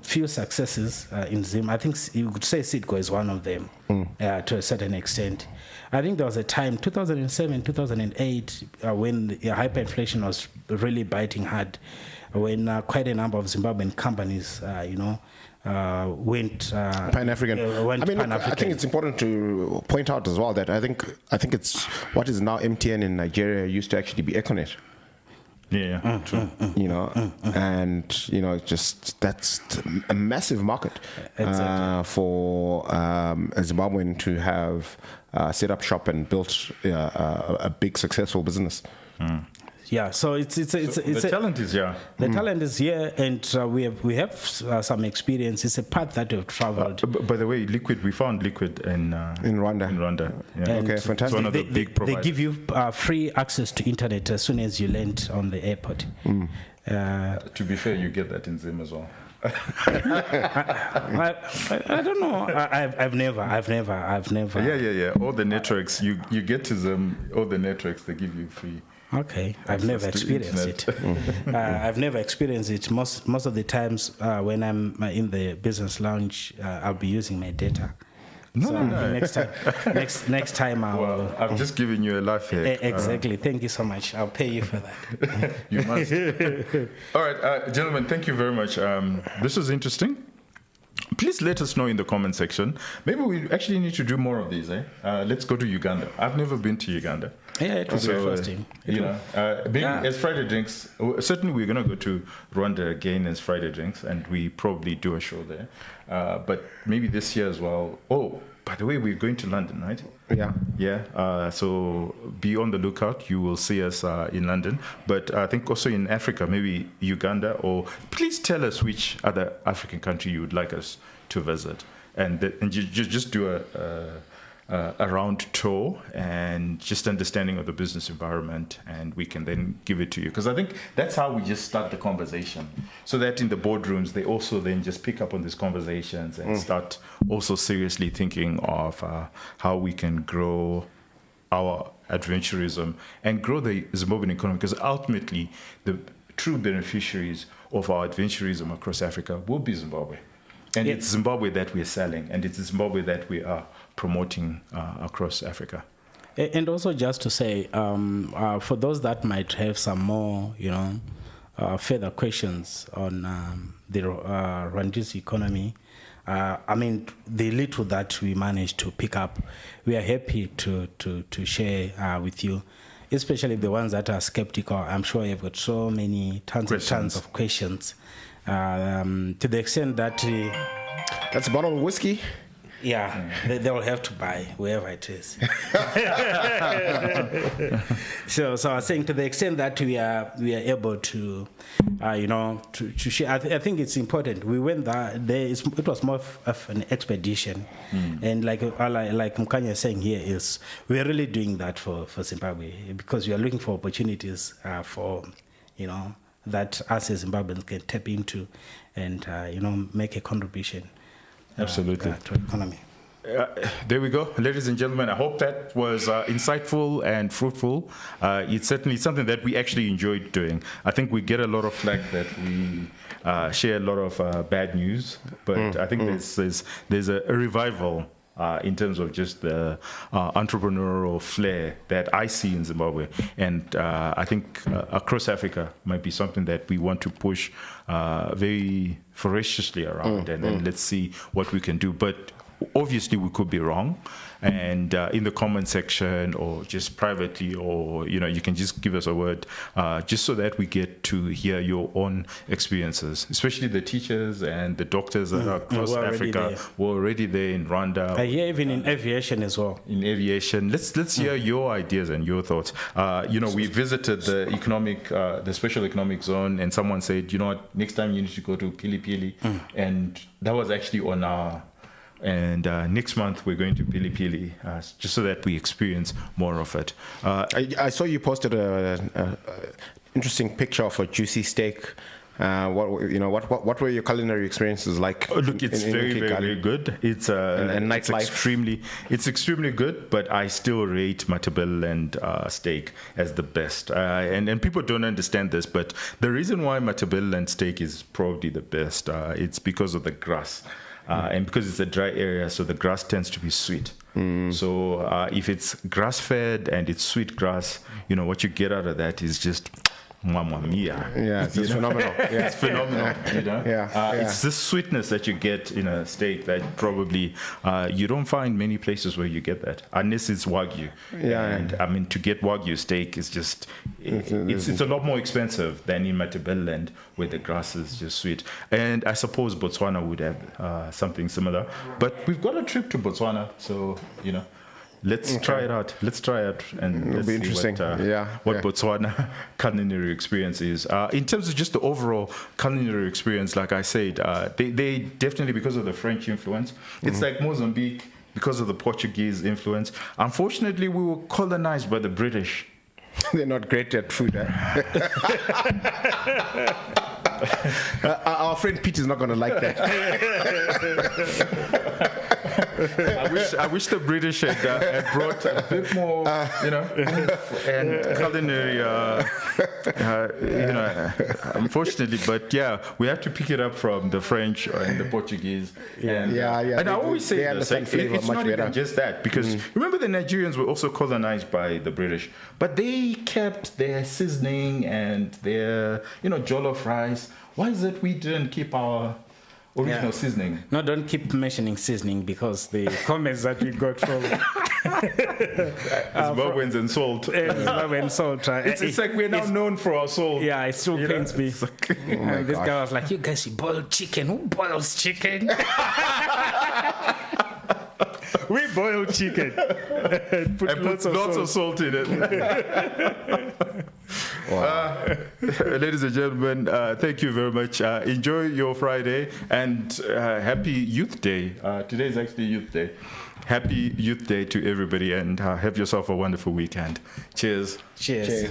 few successes in Zim. I think you could say Sitco is one of them to a certain extent. I think there was a time, 2007, 2008, when the hyperinflation was really biting hard, when quite a number of Zimbabwean companies, went Pan-African. Pan-African. I think it's important to point out as well that I think it's what is now MTN in Nigeria used to actually be Econet. Yeah, true. And just that's a massive market for a Zimbabwean to have set up shop and built a big successful business. Yeah, so the talent is here. The talent is here, and we have some experience. It's a path that we've traveled. By the way, we found Liquid in Rwanda. In Rwanda, yeah. Okay, fantastic. It's one of the big providers. They give you free access to internet as soon as you land on the airport. To be fair, you get that in Zim as well. I don't know. I've never. Yeah. All the networks you get to Zim. All the networks they give you free. Okay, I've never experienced it. I've never experienced it. Most of the times when I'm in the business lounge, I'll be using my data. No. Next time I'll. Well, I'm just giving you a life hack. Exactly. Thank you so much. I'll pay you for that. You must. All right, gentlemen. Thank you very much. This was interesting. Please let us know in the comment section. Maybe we actually need to do more of these. Let's go to Uganda. I've never been to Uganda. Yeah, it was interesting. As Friday Drinks, certainly we're going to go to Rwanda again as Friday Drinks, and we probably do a show there. But maybe this year as well. Oh, by the way, we're going to London, right? Yeah. Yeah. So be on the lookout. You will see us in London. But I think also in Africa, maybe Uganda, or please tell us which other African country you would like us to visit. And you just do a round tour and just understanding of the business environment, and we can then give it to you. Because I think that's how we just start the conversation, so that in the boardrooms they also then just pick up on these conversations and start also seriously thinking of how we can grow our adventurism and grow the Zimbabwean economy, because ultimately the true beneficiaries of our adventurism across Africa will be Zimbabwe. And it's Zimbabwe that we're selling, and it's Zimbabwe that we are promoting across Africa. And also just to say, for those that might have some more, further questions on the Rwandese economy, I mean, the little that we managed to pick up, we are happy to share with you, especially the ones that are skeptical. I'm sure you've got so many tons of questions, to the extent that That's a bottle of whiskey. yeah, they'll have to buy wherever it is. So I was saying, to the extent that we are able to, to share. I think it's important. We went there. It was more of an expedition, and like Mkanya is saying here, is we are really doing that for Zimbabwe, because we are looking for opportunities for that us as Zimbabweans can tap into, and make a contribution. Absolutely. To economy. There we go, ladies and gentlemen. I hope that was insightful and fruitful. It's certainly something that we actually enjoyed doing. I think we get a lot of flack that we share a lot of bad news, but I think there's a revival in terms of just the entrepreneurial flair that I see in Zimbabwe. And I think across Africa might be something that we want to push very voraciously around, and let's see what we can do. But obviously we could be wrong, and in the comment section or just privately, or you can just give us a word, just so that we get to hear your own experiences, especially the teachers and the doctors that are across Africa who are already there in Rwanda. I hear even in aviation as well. In aviation, let's hear your ideas and your thoughts. We visited the special economic zone, and someone said, next time you need to go to Pili Pili, and that was actually on our. And next month we're going to Pili Pili, just so that we experience more of it. I saw you posted a interesting picture of a juicy steak. What were your culinary experiences like? Oh, look, it's very, very good. It's extremely good, but I still rate Matabeleland steak as the best. And people don't understand this, but the reason why Matabeleland steak is probably the best, it's because of the grass. And because it's a dry area, so the grass tends to be sweet. So if it's grass-fed and it's sweet grass, what you get out of that is just mamma mia. Yeah, it's phenomenal. Yeah. It's phenomenal. It's this sweetness that you get in a steak that probably you don't find many places where you get that, unless it's Wagyu. And I mean, to get Wagyu steak is just it's a lot more expensive than in Matabeleland, where the grass is just sweet. And I suppose Botswana would have something similar. But we've got a trip to Botswana, so let's try it out. And it'll be interesting. What Botswana culinary experience is. In terms of just the overall culinary experience, like I said, they definitely, because of the French influence, it's like Mozambique because of the Portuguese influence. Unfortunately, we were colonized by the British. They're not great at food. Our friend Pete is not going to like that. I wish the British had brought a bit more, and culinary, unfortunately. But we have to pick it up from the French and the Portuguese. And I always say this, it's not even just that, because remember the Nigerians were also colonized by the British, but they kept their seasoning and their, jollof rice. Why is it we didn't keep our original seasoning? No, don't keep mentioning seasoning, because the comments that we got from Zimbabweans and salt. Zimbabwean salt. It's like we're now known for our salt. Yeah, it still pains me. This guy was like, "You guys, you boil chicken. Who boils chicken?" We boil chicken and put lots of salt in it. Ladies and gentlemen, thank you very much. Enjoy your Friday, and happy Youth Day. Today is actually Youth Day. Happy Youth Day to everybody, and have yourself a wonderful weekend. Cheers. Cheers.